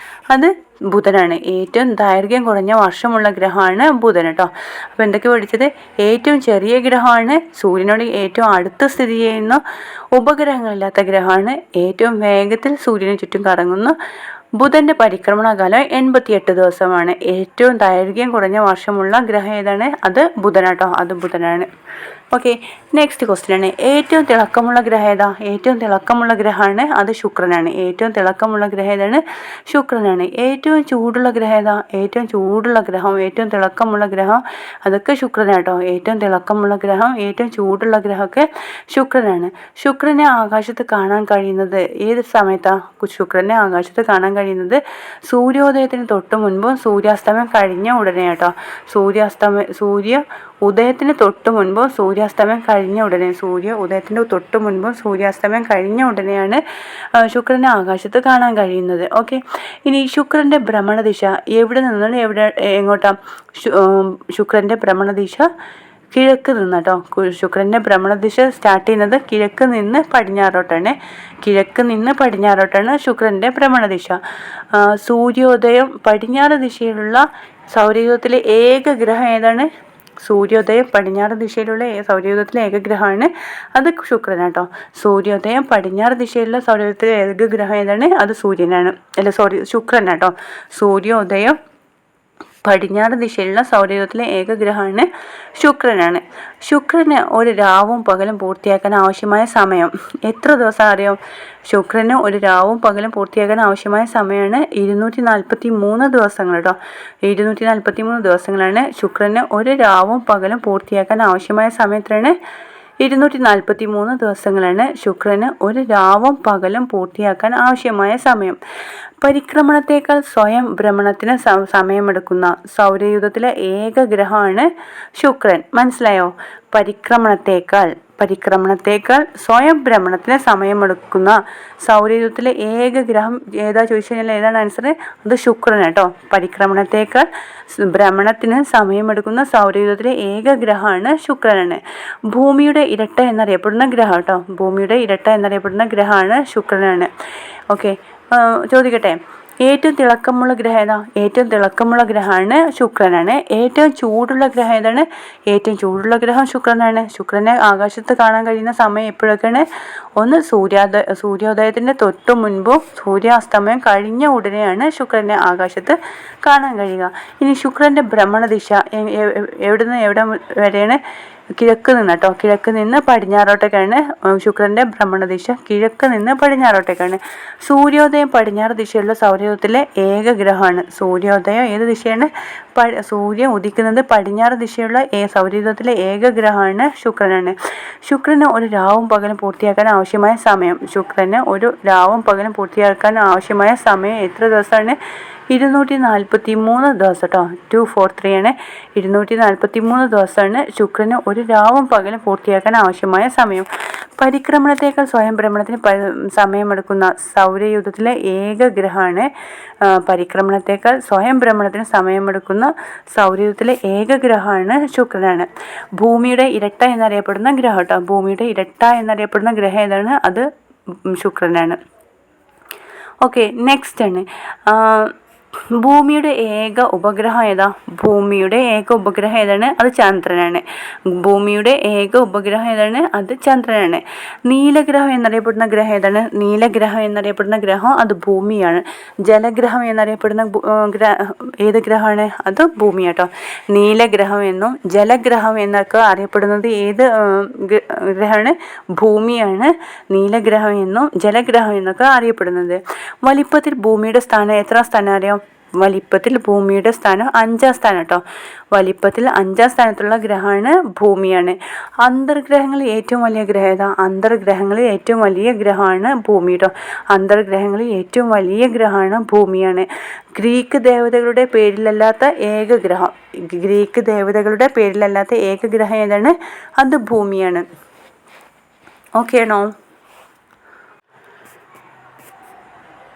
അത് ബുധനാണ്. ഏറ്റവും ദൈർഘ്യം കുറഞ്ഞ വർഷമുള്ള ഗ്രഹമാണ് ബുധൻ കേട്ടോ. അപ്പോൾ എന്തൊക്കെ പഠിച്ചത്? ഏറ്റവും ചെറിയ ഗ്രഹമാണ്, സൂര്യനോട് ഏറ്റവും അടുത്ത് സ്ഥിതി ചെയ്യുന്ന, ഉപഗ്രഹങ്ങളില്ലാത്ത ഗ്രഹമാണ്, ഏറ്റവും വേഗത്തിൽ സൂര്യന് ചുറ്റും കറങ്ങുന്നു. ബുധൻ്റെ പരിക്രമണകാലം 88 ദിവസമാണ്. ഏറ്റവും ദൈർഘ്യം കുറഞ്ഞ വർഷമുള്ള ഗ്രഹം ഏതാണ്? അത് ബുധനാട്ടോ. അത് ബുധനാണ്. ഓക്കെ, നെക്സ്റ്റ് ക്വസ്റ്റ്യൻ ആണ് ഏറ്റവും തിളക്കമുള്ള ഗ്രഹം ഏതാ? ഏറ്റവും തിളക്കമുള്ള ഗ്രഹമാണ് അത് ശുക്രനാണ്. ഏറ്റവും തിളക്കമുള്ള ഗ്രഹം ഏതാണ്? ശുക്രനാണ്. ഏറ്റവും ചൂടുള്ള ഗ്രഹം ഏതാ? ഏറ്റവും ചൂടുള്ള ഗ്രഹം, ഏറ്റവും തിളക്കമുള്ള ഗ്രഹം അതൊക്കെ ശുക്രനാട്ടോ. ഏറ്റവും തിളക്കമുള്ള ഗ്രഹം, ഏറ്റവും ചൂടുള്ള ഗ്രഹമൊക്കെ ശുക്രനാണ്. ശുക്രനെ ആകാശത്ത് കാണാൻ കഴിയുന്നത് ഏത് സമയത്താണ്? ശുക്രനെ ആകാശത്ത് കാണാൻ കഴിയുന്നത് സൂര്യോദയത്തിന് തൊട്ട് മുൻപും സൂര്യാസ്തമയം കഴിഞ്ഞ ഉടനെ കേട്ടോ. സൂര്യ ഉദയത്തിന് തൊട്ട് മുൻപും സൂര്യാസ്തമയം കഴിഞ്ഞ ഉടനെ, സൂര്യ ഉദയത്തിൻ്റെ തൊട്ട് മുൻപും സൂര്യാസ്തമയം കഴിഞ്ഞ ഉടനെയാണ് ശുക്രനെ ആകാശത്ത് കാണാൻ കഴിയുന്നത്. ഓക്കെ, ഇനി ശുക്രൻ്റെ ഭ്രമണദിശ എവിടെ നിന്നാണ് എങ്ങോട്ടാ? ശുക്രൻ്റെ ഭ്രമണദിശ കിഴക്ക് നിന്ന് കേട്ടോ. ശുക്രൻ്റെ ഭ്രമണദിശ സ്റ്റാർട്ട് ചെയ്യുന്നത് കിഴക്ക് നിന്ന് പടിഞ്ഞാറോട്ടാണ്. കിഴക്ക് നിന്ന് പടിഞ്ഞാറോട്ടാണ് ശുക്രൻ്റെ ഭ്രമണദിശ. സൂര്യോദയം പടിഞ്ഞാറ് ദിശയിലുള്ള സൗരയൂഥത്തിലെ ഏക ഗ്രഹം ഏതാണ്? സൂര്യോദയം പടിഞ്ഞാറ് ദിശയിലുള്ള സൗരയൂഥത്തിലെ ഏക ഗ്രഹമാണ് അത് ശുക്രനാട്ടോ. സൂര്യോദയം പടിഞ്ഞാറ് ദിശയിലുള്ള സൗരയൂഥത്തിലെ ഏക ഗ്രഹം ഏതാണ്? അത് സൂര്യനാണ്. ശുക്രനാട്ടോ. സൂര്യോദയം പടിഞ്ഞാറ് ദിശയിലുള്ള സൗരയൂഥത്തിലെ ഏക ഗ്രഹമാണ് ശുക്രനാണ്. ശുക്രന് ഒരു രാവും പകലും പൂർത്തിയാക്കാൻ ആവശ്യമായ സമയം എത്ര ദിവസം അറിയാം? ശുക്രന് ഒരു രാവും പകലും പൂർത്തിയാക്കാൻ ആവശ്യമായ സമയമാണ് 243 ദിവസങ്ങൾ കേട്ടോ. 243 ദിവസങ്ങളാണ് ശുക്രന് ഒരു രാവും പകലും പൂർത്തിയാക്കാൻ ആവശ്യമായ സമയം. എത്രയാണ്? 243 ദിവസങ്ങളാണ് ശുക്രന് ഒരു രാവും പകലും പൂർത്തിയാക്കാൻ ആവശ്യമായ സമയം. പരിക്രമണത്തേക്കാൾ സ്വയം ഭ്രമണത്തിന് സമയമെടുക്കുന്ന സൗരയൂഥത്തിലെ ഏക ഗ്രഹമാണ് ശുക്രൻ. മനസ്സിലായോ? പരിക്രമണത്തേക്കാൾ സ്വയം ഭ്രമണത്തിന് സമയമെടുക്കുന്ന സൗരയൂഥത്തിലെ ഏക ഗ്രഹം ഏതാ ചോദിച്ചു കഴിഞ്ഞാൽ ഏതാണ് ആൻസർ? അത് ശുക്രൻ കേട്ടോ. പരിക്രമണത്തേക്കാൾ ഭ്രമണത്തിന് സമയമെടുക്കുന്ന സൗരയൂഥത്തിലെ ഏക ഗ്രഹമാണ് ശുക്രനാണ്. ഭൂമിയുടെ ഇരട്ട എന്നറിയപ്പെടുന്ന ഗ്രഹം കേട്ടോ. ഭൂമിയുടെ ഇരട്ട എന്നറിയപ്പെടുന്ന ഗ്രഹമാണ് ശുക്രനാണ്. ഓക്കെ, ചോദിക്കട്ടെ, ഏറ്റവും തിളക്കമുള്ള ഗ്രഹം ഏതാ? ഏറ്റവും തിളക്കമുള്ള ഗ്രഹമാണ് ശുക്രനാണ്. ഏറ്റവും ചൂടുള്ള ഗ്രഹം ഏതാണ്? ഏറ്റവും ചൂടുള്ള ഗ്രഹം ശുക്രനാണ്. ശുക്രനെ ആകാശത്ത് കാണാൻ കഴിയുന്ന സമയം എപ്പോഴൊക്കെയാണ്? ഒന്ന് സൂര്യോദയത്തിൻ്റെ തൊട്ട് മുൻപും സൂര്യാസ്തമയം കഴിഞ്ഞ ഉടനെയാണ് ശുക്രനെ ആകാശത്ത് കാണാൻ കഴിയുക. ഇനി ശുക്രൻ്റെ ഭ്രമണദിശ എവിടെ നിന്ന് എവിടെ വരെയാണ്? കിഴക്ക് നിന്ന് കേട്ടോ, കിഴക്ക് നിന്ന് പടിഞ്ഞാറോട്ടേക്കാണ് ശുക്രൻ്റെ ഭ്രമണദിശ. കിഴക്ക് നിന്ന് പടിഞ്ഞാറോട്ടേക്കാണ്. സൂര്യോദയം പടിഞ്ഞാറ് ദിശയുള്ള സൗരയൂഥത്തിലെ ഏക ഗ്രഹമാണ്. സൂര്യോദയം ഏത് ദിശയാണ്? സൂര്യൻ ഉദിക്കുന്നത് പടിഞ്ഞാറ് ദിശയുള്ള സൗരയൂഥത്തിലെ ഏക ഗ്രഹമാണ് ശുക്രനാണ്. ശുക്രന് ഒരു രാവും പകലും പൂർത്തിയാക്കാൻ ആവശ്യമായ സമയം. ശുക്രന് ഒരു രാവും പകലും പൂർത്തിയാക്കാൻ ആവശ്യമായ സമയം എത്ര ദിവസമാണ്? 243 ദിവസം കേട്ടോ. 243 ആണ്. 243 ദിവസമാണ് ശുക്രന് ഒരു രാവും പകലും പൂർത്തിയാക്കാൻ ആവശ്യമായ സമയം. പരിക്രമണത്തേക്കാൾ സ്വയം ഭ്രമണത്തിന് സമയമെടുക്കുന്ന സൗരയൂഥത്തിലെ ഏക ഗ്രഹമാണ്. പരിക്രമണത്തേക്കാൾ സ്വയം ഭ്രമണത്തിന് സമയമെടുക്കുന്ന സൗരയൂഥത്തിലെ ഏക ഗ്രഹമാണ് ശുക്രനാണ്. ഭൂമിയുടെ ഇരട്ട എന്നറിയപ്പെടുന്ന ഗ്രഹം കേട്ടോ. ഭൂമിയുടെ ഇരട്ട എന്നറിയപ്പെടുന്ന ഗ്രഹം ഏതാണ്? അത് ശുക്രനാണ്. ഓക്കെ, നെക്സ്റ്റ് ആണ് ഭൂമിയുടെ ഏക ഉപഗ്രഹം ഏതാ? ഭൂമിയുടെ ഏക ഉപഗ്രഹം ഏതാണ്? അത് ചന്ദ്രനാണ്. ഭൂമിയുടെ ഏക ഉപഗ്രഹം ഏതാണ്? അത് ചന്ദ്രനാണ്. നീലഗ്രഹം എന്നറിയപ്പെടുന്ന ഗ്രഹം ഏതാണ്? നീലഗ്രഹം എന്നറിയപ്പെടുന്ന ഗ്രഹം അത് ഭൂമിയാണ്. ജലഗ്രഹം എന്നറിയപ്പെടുന്ന ഏത് ഗ്രഹമാണ്? അത് ഭൂമിയാട്ടോ. നീലഗ്രഹം എന്നും ജലഗ്രഹം എന്നൊക്കെ അറിയപ്പെടുന്നത് ഏത് ഗ്രഹമാണ്? ഭൂമിയാണ്. നീലഗ്രഹം എന്നും ജലഗ്രഹം എന്നൊക്കെ അറിയപ്പെടുന്നത്. വലിപ്പത്തിൽ ഭൂമിയുടെ സ്ഥാനം എത്രാം സ്ഥാനം അറിയാം? വലിപ്പത്തിൽ ഭൂമിയുടെ സ്ഥാനം 5ാം സ്ഥാനം കേട്ടോ. വലിപ്പത്തിൽ 5ാം സ്ഥാനത്തുള്ള ഗ്രഹമാണ് ഭൂമിയാണ്. അന്തർഗ്രഹങ്ങളിൽ ഏറ്റവും വലിയ ഗ്രഹം ഏതാ? അന്തർഗ്രഹങ്ങളിൽ ഏറ്റവും വലിയ ഗ്രഹമാണ് ഭൂമി കേട്ടോ. അന്തർഗ്രഹങ്ങളിൽ ഏറ്റവും വലിയ ഗ്രഹമാണ് ഭൂമിയാണ്. ഗ്രീക്ക് ദേവതകളുടെ പേരിലല്ലാത്ത ഏക ഗ്രഹം. ഗ്രീക്ക് ദേവതകളുടെ പേരിലല്ലാത്ത ഏക ഗ്രഹം ഏതാണ്? അത് ഭൂമിയാണ്. ഓക്കെ ആണോ?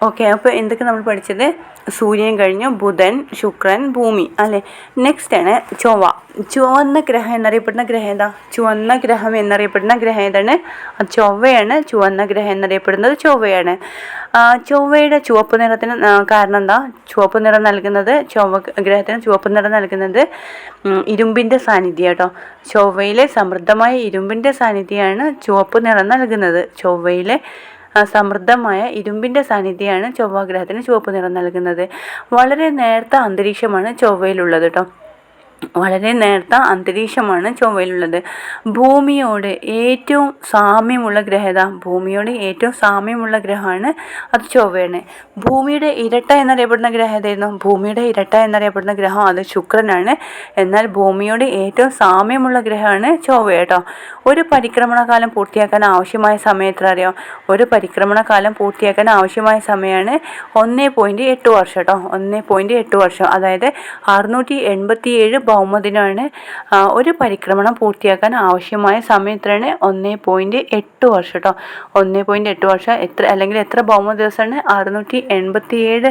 ഓക്കെ, അപ്പോൾ എന്തൊക്കെ നമ്മൾ പഠിച്ചത്? സൂര്യൻ കഴിഞ്ഞു, ബുധൻ, ശുക്രൻ, ഭൂമി അല്ലേ. നെക്സ്റ്റ് ആണ് ചൊവ്വ. ചുവന്ന ഗ്രഹം എന്നറിയപ്പെടുന്ന ഗ്രഹം ഏതാ? ചുവന്ന ഗ്രഹം എന്നറിയപ്പെടുന്ന ഗ്രഹം ഏതാണ്? അത് ചൊവ്വയാണ്. ചുവന്ന ഗ്രഹം എന്നറിയപ്പെടുന്നത് ചൊവ്വയാണ്. ചൊവ്വയുടെ ചുവപ്പ് നിറത്തിന് കാരണം എന്താ? ചുവപ്പ് നിറം നൽകുന്നത്, ചൊവ്വ ഗ്രഹത്തിന് ചുവപ്പ് നിറം നൽകുന്നത് ഇരുമ്പിൻ്റെ സാന്നിധ്യം കേട്ടോ. ചൊവ്വയിലെ സമൃദ്ധമായ ഇരുമ്പിൻ്റെ സാന്നിധ്യമാണ് ചുവപ്പ് നിറം നൽകുന്നത്. ചൊവ്വയിലെ സമൃദ്ധമായ ഇരുമ്പിൻ്റെ സാന്നിധ്യമാണ് ചൊവ്വാഗ്രഹത്തിന് ചുവപ്പ് നിറം നൽകുന്നത്. വളരെ നേർത്ത അന്തരീക്ഷമാണ് ചൊവ്വയിലുള്ളത് കേട്ടോ. വളരെ നേർത്ത അന്തരീക്ഷമാണ് ചൊവ്വയിലുള്ളത്. ഭൂമിയോട് ഏറ്റവും സാമ്യമുള്ള ഗ്രഹം ഏതാ? ഭൂമിയോട് ഏറ്റവും സാമ്യമുള്ള ഗ്രഹമാണ് അത് ചൊവ്വയാണ്. ഭൂമിയുടെ ഇരട്ട എന്നറിയപ്പെടുന്ന ഗ്രഹം ഏതായിരുന്നു? ഭൂമിയുടെ ഇരട്ട എന്നറിയപ്പെടുന്ന ഗ്രഹം അത് ശുക്രനാണ്. എന്നാൽ ഭൂമിയോട് ഏറ്റവും സാമ്യമുള്ള ഗ്രഹമാണ് ചൊവ്വ കേട്ടോ. ഒരു പരിക്രമണകാലം പൂർത്തിയാക്കാൻ ആവശ്യമായ സമയം എത്ര അറിയാം? ഒരു പരിക്രമണകാലം പൂർത്തിയാക്കാൻ ആവശ്യമായ സമയമാണ് 1.8 വർഷം കേട്ടോ. 1.8 വർഷം, അതായത് 687 ഭൗമദിനമാണ്. ഒരു പരിക്രമണം പൂർത്തിയാക്കാൻ ആവശ്യമായ സമയം എത്രയാണ്? 1.8 വർഷം കേട്ടോ. 1.8 വർഷം അല്ലെങ്കിൽ എത്ര ഭൗമ ദിവസമാണ്? 687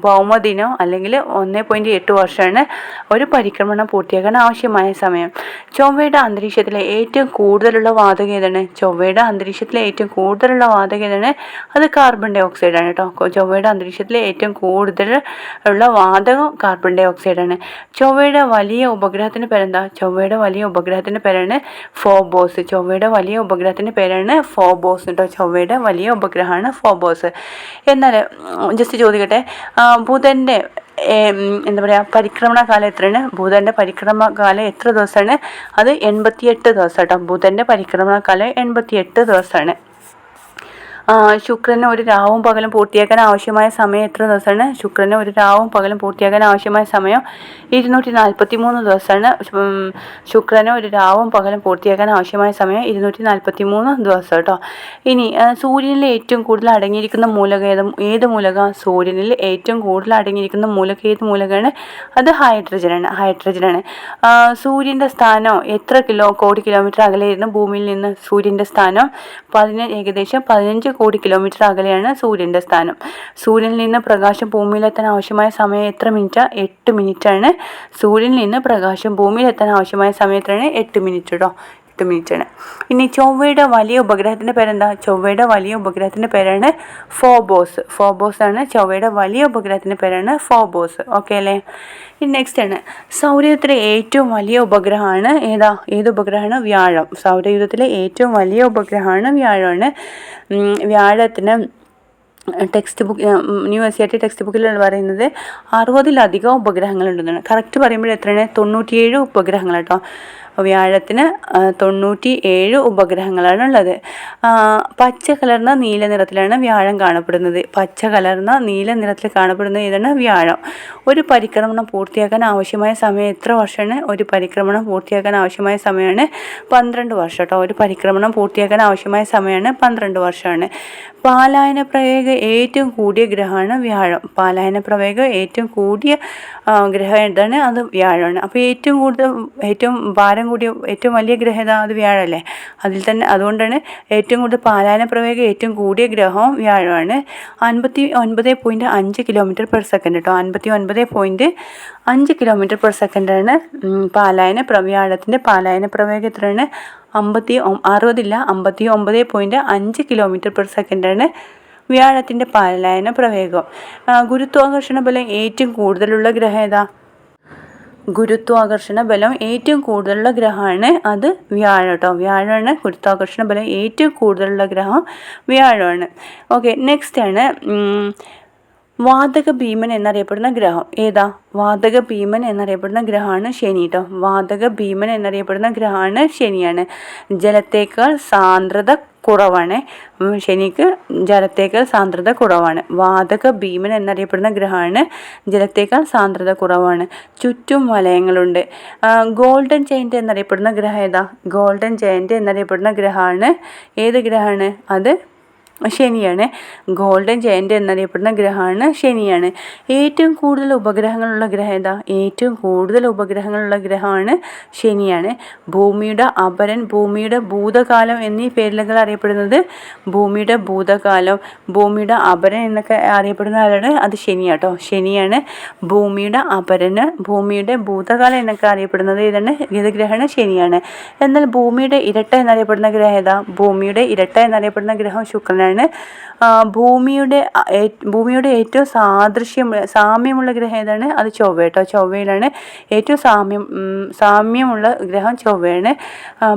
ഭൗമദിനം അല്ലെങ്കിൽ 1.8 വർഷമാണ് ഒരു പരിക്രമണം പൂർത്തിയാക്കാൻ ആവശ്യമായ സമയം. ചൊവ്വയുടെ അന്തരീക്ഷത്തിലെ ഏറ്റവും കൂടുതലുള്ള വാതകം ഏതാണ്? ചൊവ്വയുടെ അന്തരീക്ഷത്തിലെ ഏറ്റവും കൂടുതലുള്ള വാതകം ഏതാണ്? അത് കാർബൺ ഡൈ ഓക്സൈഡ് ആണ് കേട്ടോ. ചൊവ്വയുടെ അന്തരീക്ഷത്തിലെ ഏറ്റവും കൂടുതൽ ഉള്ള വാതകം കാർബൺ ഡൈ ഓക്സൈഡ് ആണ്. ചൊവ്വയുടെ വലിയ ഉപഗ്രഹത്തിന് പേരെന്താ? ചൊവ്വയുടെ വലിയ ഉപഗ്രഹത്തിൻ്റെ പേരാണ് ഫോബോസ്. ചൊവ്വയുടെ വലിയ ഉപഗ്രഹത്തിൻ്റെ പേരാണ് ഫോബോസ് കേട്ടോ. ചൊവ്വയുടെ വലിയ ഉപഗ്രഹമാണ് ഫോബോസ്. എന്നാൽ ജസ്റ്റ് ചോദിക്കട്ടെ, ബുധൻ്റെ എന്താ പറയുക പരിക്രമണ കാലം എത്രയാണ്? ബുധൻ്റെ പരിക്രമണ കാലം എത്ര ദിവസമാണ്? അത് 88 ദിവസം കേട്ടോ. ബുധൻ്റെ പരിക്രമണ കാലം 88 ദിവസമാണ്. ശുക്രന് ഒരു രാവും പകലും പൂർത്തിയാക്കാൻ ആവശ്യമായ സമയം എത്ര ദിവസമാണ്? ശുക്രന് ഒരു രാവും പകലും പൂർത്തിയാക്കാൻ ആവശ്യമായ സമയം 243 ദിവസമാണ്. ശുക്രന് ഒരു രാവും പകലും പൂർത്തിയാക്കാൻ ആവശ്യമായ സമയം 243 ദിവസം കേട്ടോ. ഇനി സൂര്യനിൽ ഏറ്റവും കൂടുതൽ അടങ്ങിയിരിക്കുന്ന മൂലകം ഏത് മൂലകം? സൂര്യനിൽ ഏറ്റവും കൂടുതൽ അടങ്ങിയിരിക്കുന്ന മൂലകം ഏത് മൂലകമാണ്? അത് ഹൈഡ്രജനാണ്. സൂര്യൻ്റെ സ്ഥാനം എത്ര കോടി കിലോമീറ്റർ അകലെയായിരുന്നു ഭൂമിയിൽ നിന്ന്? സൂര്യൻ്റെ സ്ഥാനം ഏകദേശം 15 കോടി കിലോമീറ്റർ അകലെയാണ് സൂര്യൻ്റെ സ്ഥാനം. സൂര്യനിൽ നിന്ന് പ്രകാശം ഭൂമിയിലെത്താൻ ആവശ്യമായ സമയം എത്ര മിനിറ്റ്? 8 മിനിറ്റാണ്. സൂര്യനിൽ നിന്ന് പ്രകാശം ഭൂമിയിലെത്താൻ ആവശ്യമായ സമയം എത്രയാണ്? 8 മിനിറ്റ് കേട്ടോ. 8 മിനിറ്റാണ്. ഇനി ചൊവ്വയുടെ വലിയ ഉപഗ്രഹത്തിൻ്റെ പേരെന്താ? ചൊവ്വയുടെ വലിയ ഉപഗ്രഹത്തിൻ്റെ പേരാണ് ഫോബോസ്. ഫോബോസ് ആണ് ചൊവ്വയുടെ വലിയ ഉപഗ്രഹത്തിൻ്റെ പേരാണ് ഫോബോസ്. ഓക്കെ അല്ലേ? ഇനി നെക്സ്റ്റ് ആണ് സൗരയൂഥത്തിലെ ഏറ്റവും വലിയ ഉപഗ്രഹമാണ് ഏതാ? ഏത് ഉപഗ്രഹമാണ്? വ്യാഴം. സൗരയൂഥത്തിലെ ഏറ്റവും വലിയ ഉപഗ്രഹമാണ് വ്യാഴമാണ്. വ്യാഴത്തിന് ടെക്സ്റ്റ് ബുക്ക് യൂണിവേഴ്സിറ്റി ടെക്സ്റ്റ് ബുക്കിലാണ് പറയുന്നത് 60-ലധികം ഉപഗ്രഹങ്ങളുണ്ടെന്നാണ്. കറക്റ്റ് പറയുമ്പോൾ എത്രയാണ്? 97 ഉപഗ്രഹങ്ങൾ കേട്ടോ. വ്യാഴത്തിന് 97 ഉപഗ്രഹങ്ങളാണ് ഉള്ളത്. പച്ച കലർന്ന നീല നിറത്തിലാണ് വ്യാഴം കാണപ്പെടുന്നത്. പച്ച കലർന്ന നീല നിറത്തിൽ കാണപ്പെടുന്ന ഇതാണ് വ്യാഴം. ഒരു പരിക്രമണം പൂർത്തിയാക്കാൻ ആവശ്യമായ സമയം എത്ര വർഷമാണ്? ഒരു പരിക്രമണം പൂർത്തിയാക്കാൻ ആവശ്യമായ സമയമാണ് 12 വർഷം കേട്ടോ. ഒരു പരിക്രമണം പൂർത്തിയാക്കാൻ ആവശ്യമായ സമയമാണ് 12 വർഷമാണ്. പാലായന പ്രവേഗം ഏറ്റവും കൂടിയ ഗ്രഹമാണ് വ്യാഴം. പാലായന പ്രവേഗം ഏറ്റവും കൂടിയ ഗ്രഹം ഏതാണ്? അത് വ്യാഴമാണ്. അപ്പോൾ ഏറ്റവും ഭാരം കൂടിയ ഏറ്റവും വലിയ ഗ്രഹം ഏതാ? അത് വ്യാഴമല്ലേ. അതിൽ തന്നെ അതുകൊണ്ടാണ് ഏറ്റവും കൂടുതൽ പാലായന പ്രവേഗം ഏറ്റവും കൂടിയ ഗ്രഹവും വ്യാഴമാണ്. 59.5 km/s കേട്ടോ. 59.5 km/s വ്യാഴത്തിൻ്റെ പാലായന പ്രവേഗം എത്രയാണ്? 59.5 km/s വ്യാഴത്തിൻ്റെ പാലായന പ്രവേഗം. ഗുരുത്വാകർഷണ ബലം ഏറ്റവും കൂടുതലുള്ള ഗ്രഹം ഏതാ? ഗുരുത്വാകർഷണ ബലം ഏറ്റവും കൂടുതലുള്ള ഗ്രഹമാണ് അത് വ്യാഴം കേട്ടോ. വ്യാഴമാണ് ഗുരുത്വാകർഷണ ബലം ഏറ്റവും കൂടുതലുള്ള ഗ്രഹം വ്യാഴമാണ്. ഓക്കെ, നെക്സ്റ്റ് ആണ് വാതക ഭീമൻ എന്നറിയപ്പെടുന്ന ഗ്രഹം ഏതാ? വാതക ഭീമൻ എന്നറിയപ്പെടുന്ന ഗ്രഹമാണ് ശനി കേട്ടോ. വാതക ഭീമൻ എന്നറിയപ്പെടുന്ന ഗ്രഹമാണ് ശനിയാണ്. ജലത്തേക്കാൾ സാന്ദ്രത കുറവാണ്. ശനിക്ക് ജലത്തേക്കാൾ സാന്ദ്രത കുറവാണ്. വാതക ഭീമൻ എന്നറിയപ്പെടുന്ന ഗ്രഹമാണ്. ജലത്തേക്കാൾ സാന്ദ്രത കുറവാണ്. ചുറ്റും വലയങ്ങളുണ്ട്. ഗോൾഡൻ ജയന്റ് എന്നറിയപ്പെടുന്ന ഗ്രഹം ഏതാ? ഗോൾഡൻ ജയന്റ് എന്നറിയപ്പെടുന്ന ഗ്രഹമാണ് ഏത് ഗ്രഹമാണ്? അത് ശനിയാണ്. ഗോൾഡൻ ജയന്റ് എന്നറിയപ്പെടുന്ന ഗ്രഹമാണ് ശനിയാണ്. ഏറ്റവും കൂടുതൽ ഉപഗ്രഹങ്ങളുള്ള ഗ്രഹം ഏതാ? ഏറ്റവും കൂടുതൽ ഉപഗ്രഹങ്ങളുള്ള ഗ്രഹമാണ് ശനിയാണ്. ഭൂമിയുടെ അപരൻ, ഭൂമിയുടെ ഭൂതകാലം എന്നീ പേരിലൊക്കെ അറിയപ്പെടുന്നത് ഭൂമിയുടെ ഭൂതകാലം, ഭൂമിയുടെ അപരൻ എന്നൊക്കെ അറിയപ്പെടുന്ന ആരാണ്? അത് ശനിയാട്ടോ. ശനിയാണ് ഭൂമിയുടെ അപരന്, ഭൂമിയുടെ ഭൂതകാലം എന്നൊക്കെ അറിയപ്പെടുന്നത് ഏത് ഗ്രഹമാണ്? ശനിയാണ്. എന്നാൽ ഭൂമിയുടെ ഇരട്ട എന്നറിയപ്പെടുന്ന ഗ്രഹം ഏതാ? ഭൂമിയുടെ ഇരട്ട എന്നറിയപ്പെടുന്ന ഗ്രഹം ശുക്രനാണ്. ഭൂമിയുടെ ഏറ്റവും സാമ്യമുള്ള ഗ്രഹം ഏതാണ്? അത് ചൊവ്വ കേട്ടോ. ചൊവ്വയിലാണ് ഏറ്റവും സാമ്യമുള്ള ഗ്രഹം ചൊവ്വയാണ്.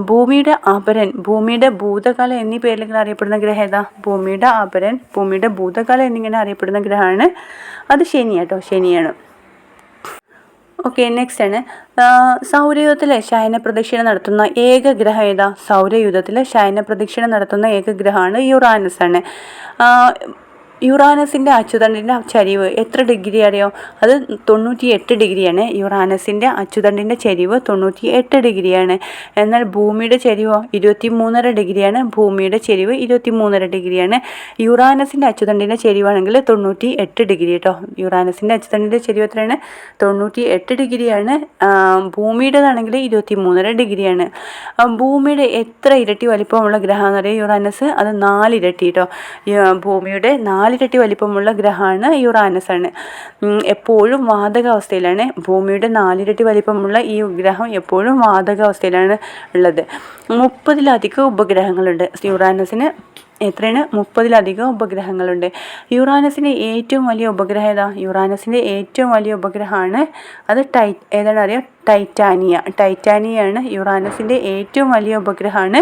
ഭൂമിയുടെ അപരൻ, ഭൂമിയുടെ ഭൂതകാലം എന്നീ പേരിൽ അറിയപ്പെടുന്ന ഗ്രഹം ഏതാ? ഭൂമിയുടെ അപരൻ, ഭൂമിയുടെ ഭൂതകാലം എന്നിങ്ങനെ അറിയപ്പെടുന്ന ഗ്രഹമാണ് അത് ശനിയാട്ടോ. ശനിയാണ്. ഓക്കെ, നെക്സ്റ്റ് ആണ് സൗരയൂഥത്തിലെ ശയന പ്രദക്ഷിണം നടത്തുന്ന ഏക ഗ്രഹം ഏതാ? സൗരയൂഥത്തിലെ ശയന പ്രദക്ഷിണം നടത്തുന്ന ഏക ഗ്രഹമാണ് യുറാനസ് ആണ്. യുറാനസിൻ്റെ അച്ചുതണ്ടിൻ്റെ ചരിവ് എത്ര ഡിഗ്രി അറിയോ? അത് 98 ഡിഗ്രിയാണ്. യുറാനസിൻ്റെ അച്ചുതണ്ടിൻ്റെ ചരിവ് 98 ഡിഗ്രിയാണ്. എന്നാൽ ഭൂമിയുടെ ചരിവോ 23.5 ഡിഗ്രിയാണ്. ഭൂമിയുടെ ചരിവ് 23.5 ഡിഗ്രിയാണ്. യുറാനസിൻ്റെ അച്ചുതണ്ടിൻ്റെ ചരിവാണെങ്കിൽ 98 ഡിഗ്രി കേട്ടോ. യുറാനസിൻ്റെ അച്ചുതണ്ടിൻ്റെ ചരിവ് എത്രയാണ്? 98 ഡിഗ്രിയാണ്. ഭൂമിയുടേതാണെങ്കിൽ 23.5 ഡിഗ്രിയാണ്. ഭൂമിയുടെ എത്ര ഇരട്ടി വലിപ്പമുള്ള ഗ്രഹം എന്ന് പറയുക യുറാനസ്? അത് 4 ഇരട്ടി കേട്ടോ. ഭൂമിയുടെ 4 ഇരട്ടി വലിപ്പമുള്ള ഗ്രഹമാണ് യുറാനസ് ആണ്. എപ്പോഴും വാതകാവസ്ഥയിലാണ്. ഭൂമിയുടെ 4 ഇരട്ടി വലിപ്പമുള്ള ഈ ഗ്രഹം എപ്പോഴും വാതകാവസ്ഥയിലാണ് ഉള്ളത്. 30-ലധികം ഉപഗ്രഹങ്ങളുണ്ട് യുറാനസിന്. എത്രയാണ്? 30-ലധികം ഉപഗ്രഹങ്ങളുണ്ട്. യുറാനസിൻ്റെ ഏറ്റവും വലിയ ഉപഗ്രഹം ഏതാ? യുറാനസിൻ്റെ ഏറ്റവും വലിയ ഉപഗ്രഹമാണ് അത് ഏതാണ് അറിയാം? ടൈറ്റാനിയ. ടൈറ്റാനിയാണ് യുറാനസിൻ്റെ ഏറ്റവും വലിയ ഉപഗ്രഹമാണ്.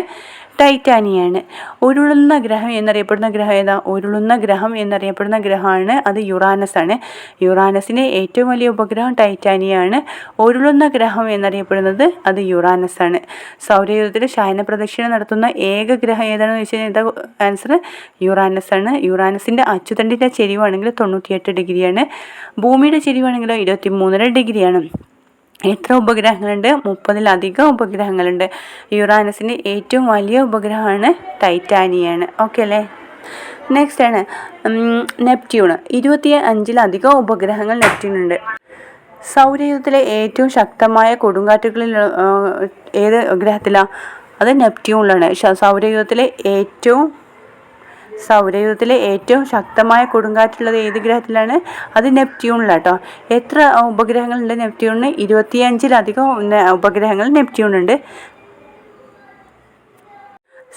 ടൈറ്റാനിയാണ്. ഉരുളുന്ന ഗ്രഹം എന്നറിയപ്പെടുന്ന ഗ്രഹം ഏതാ? ഉരുളുന്ന ഗ്രഹം എന്നറിയപ്പെടുന്ന ഗ്രഹമാണ് അത് യുറാനസ് ആണ്. യുറാനസിൻ്റെ ഏറ്റവും വലിയ ഉപഗ്രഹം ടൈറ്റാനിയാണ്. ഉരുളുന്ന ഗ്രഹം എന്നറിയപ്പെടുന്നത് അത് യുറാനസ് ആണ്. സൗരയൂഥത്തിൽ ശയന പ്രദക്ഷിണം നടത്തുന്ന ഏക ഗ്രഹം ഏതാണെന്ന് ചോദിച്ചു കഴിഞ്ഞാൽ ആൻസർ യുറാനസ് ആണ്. യുറാനസിൻ്റെ അച്ചുതണ്ടിൻ്റെ ചെരിവാണെങ്കിൽ 98 ഡിഗ്രിയാണ്. ഭൂമിയുടെ ചെരിവാണെങ്കിലോ 23.5 ഡിഗ്രിയാണ്. എത്ര ഉപഗ്രഹങ്ങളുണ്ട്? 30-ലധികം ഉപഗ്രഹങ്ങളുണ്ട്. യുറാനസിൻ്റെ ഏറ്റവും വലിയ ഉപഗ്രഹമാണ് ടൈറ്റാനിയാണ്. ഓക്കെ അല്ലേ? നെക്സ്റ്റ് ആണ് നെപ്റ്റ്യൂൺ. 25-ലധികം ഉപഗ്രഹങ്ങൾ നെപ്റ്റ്യൂണുണ്ട്. സൗരയൂഥത്തിലെ ഏറ്റവും ശക്തമായ കൊടുങ്കാറ്റുകളിൽ ഏത് ഗ്രഹത്തിലാണ്? അത് നെപ്റ്റ്യൂണിലാണ്. സൗരയൂഥത്തിലെ ഏറ്റവും ശക്തമായ കൊടുങ്കാറ്റുള്ളത് ഏത് ഗ്രഹത്തിലാണ്? അത് നെപ്റ്റ്യൂണിലാട്ടോ. എത്ര ഉപഗ്രഹങ്ങളുണ്ട് നെപ്റ്റ്യൂണിന്? 25-ലധികം ഉപഗ്രഹങ്ങൾ നെപ്റ്റ്യൂണുണ്ട്.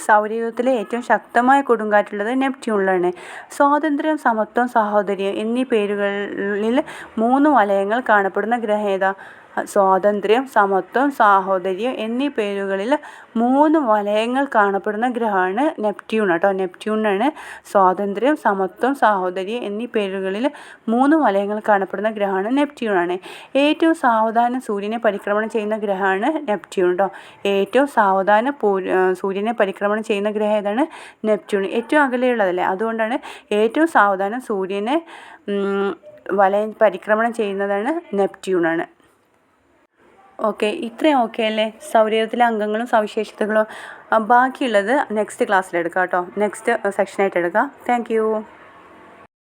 സൗരയൂഥത്തിലെ ഏറ്റവും ശക്തമായ കൊടുങ്കാറ്റുള്ളത് നെപ്റ്റ്യൂണിലാണ്. സ്വാതന്ത്ര്യം, സമത്വം, സാഹോദര്യം എന്നീ പേരുകളിൽ 3 വലയങ്ങൾ കാണപ്പെടുന്ന ഗ്രഹം ഏതാ? സ്വാതന്ത്ര്യം, സമത്വം, സാഹോദര്യം എന്നീ പേരുകളിൽ 3 വലയങ്ങൾ കാണപ്പെടുന്ന ഗ്രഹമാണ് നെപ്റ്റ്യൂൺ കേട്ടോ. നെപ്റ്റ്യൂണാണ് സ്വാതന്ത്ര്യം, സമത്വം, സാഹോദര്യം എന്നീ പേരുകളിൽ 3 വലയങ്ങൾ കാണപ്പെടുന്ന ഗ്രഹമാണ് നെപ്റ്റ്യൂണാണ്. ഏറ്റവും സാവധാനം സൂര്യനെ പരിക്രമണം ചെയ്യുന്ന ഗ്രഹമാണ് നെപ്റ്റ്യൂൺ കേട്ടോ. ഏറ്റവും സാവധാനം സൂര്യനെ പരിക്രമണം ചെയ്യുന്ന ഗ്രഹം ഏതാണ്? നെപ്റ്റ്യൂൺ. ഏറ്റവും അകലെയുള്ളതല്ലേ, അതുകൊണ്ടാണ് ഏറ്റവും സാവധാനം സൂര്യനെ പരിക്രമണം ചെയ്യുന്നതാണ് നെപ്റ്റ്യൂണാണ്. ഓക്കെ, ഇത്രയും ഓക്കെ അല്ലേ? സൗരയൂഥത്തിലെ അംഗങ്ങളും സവിശേഷതകളും. ബാക്കിയുള്ളത് നെക്സ്റ്റ് ക്ലാസ്സിലെടുക്കാം കേട്ടോ. നെക്സ്റ്റ് സെക്ഷനായിട്ട് എടുക്കാം. Thank you.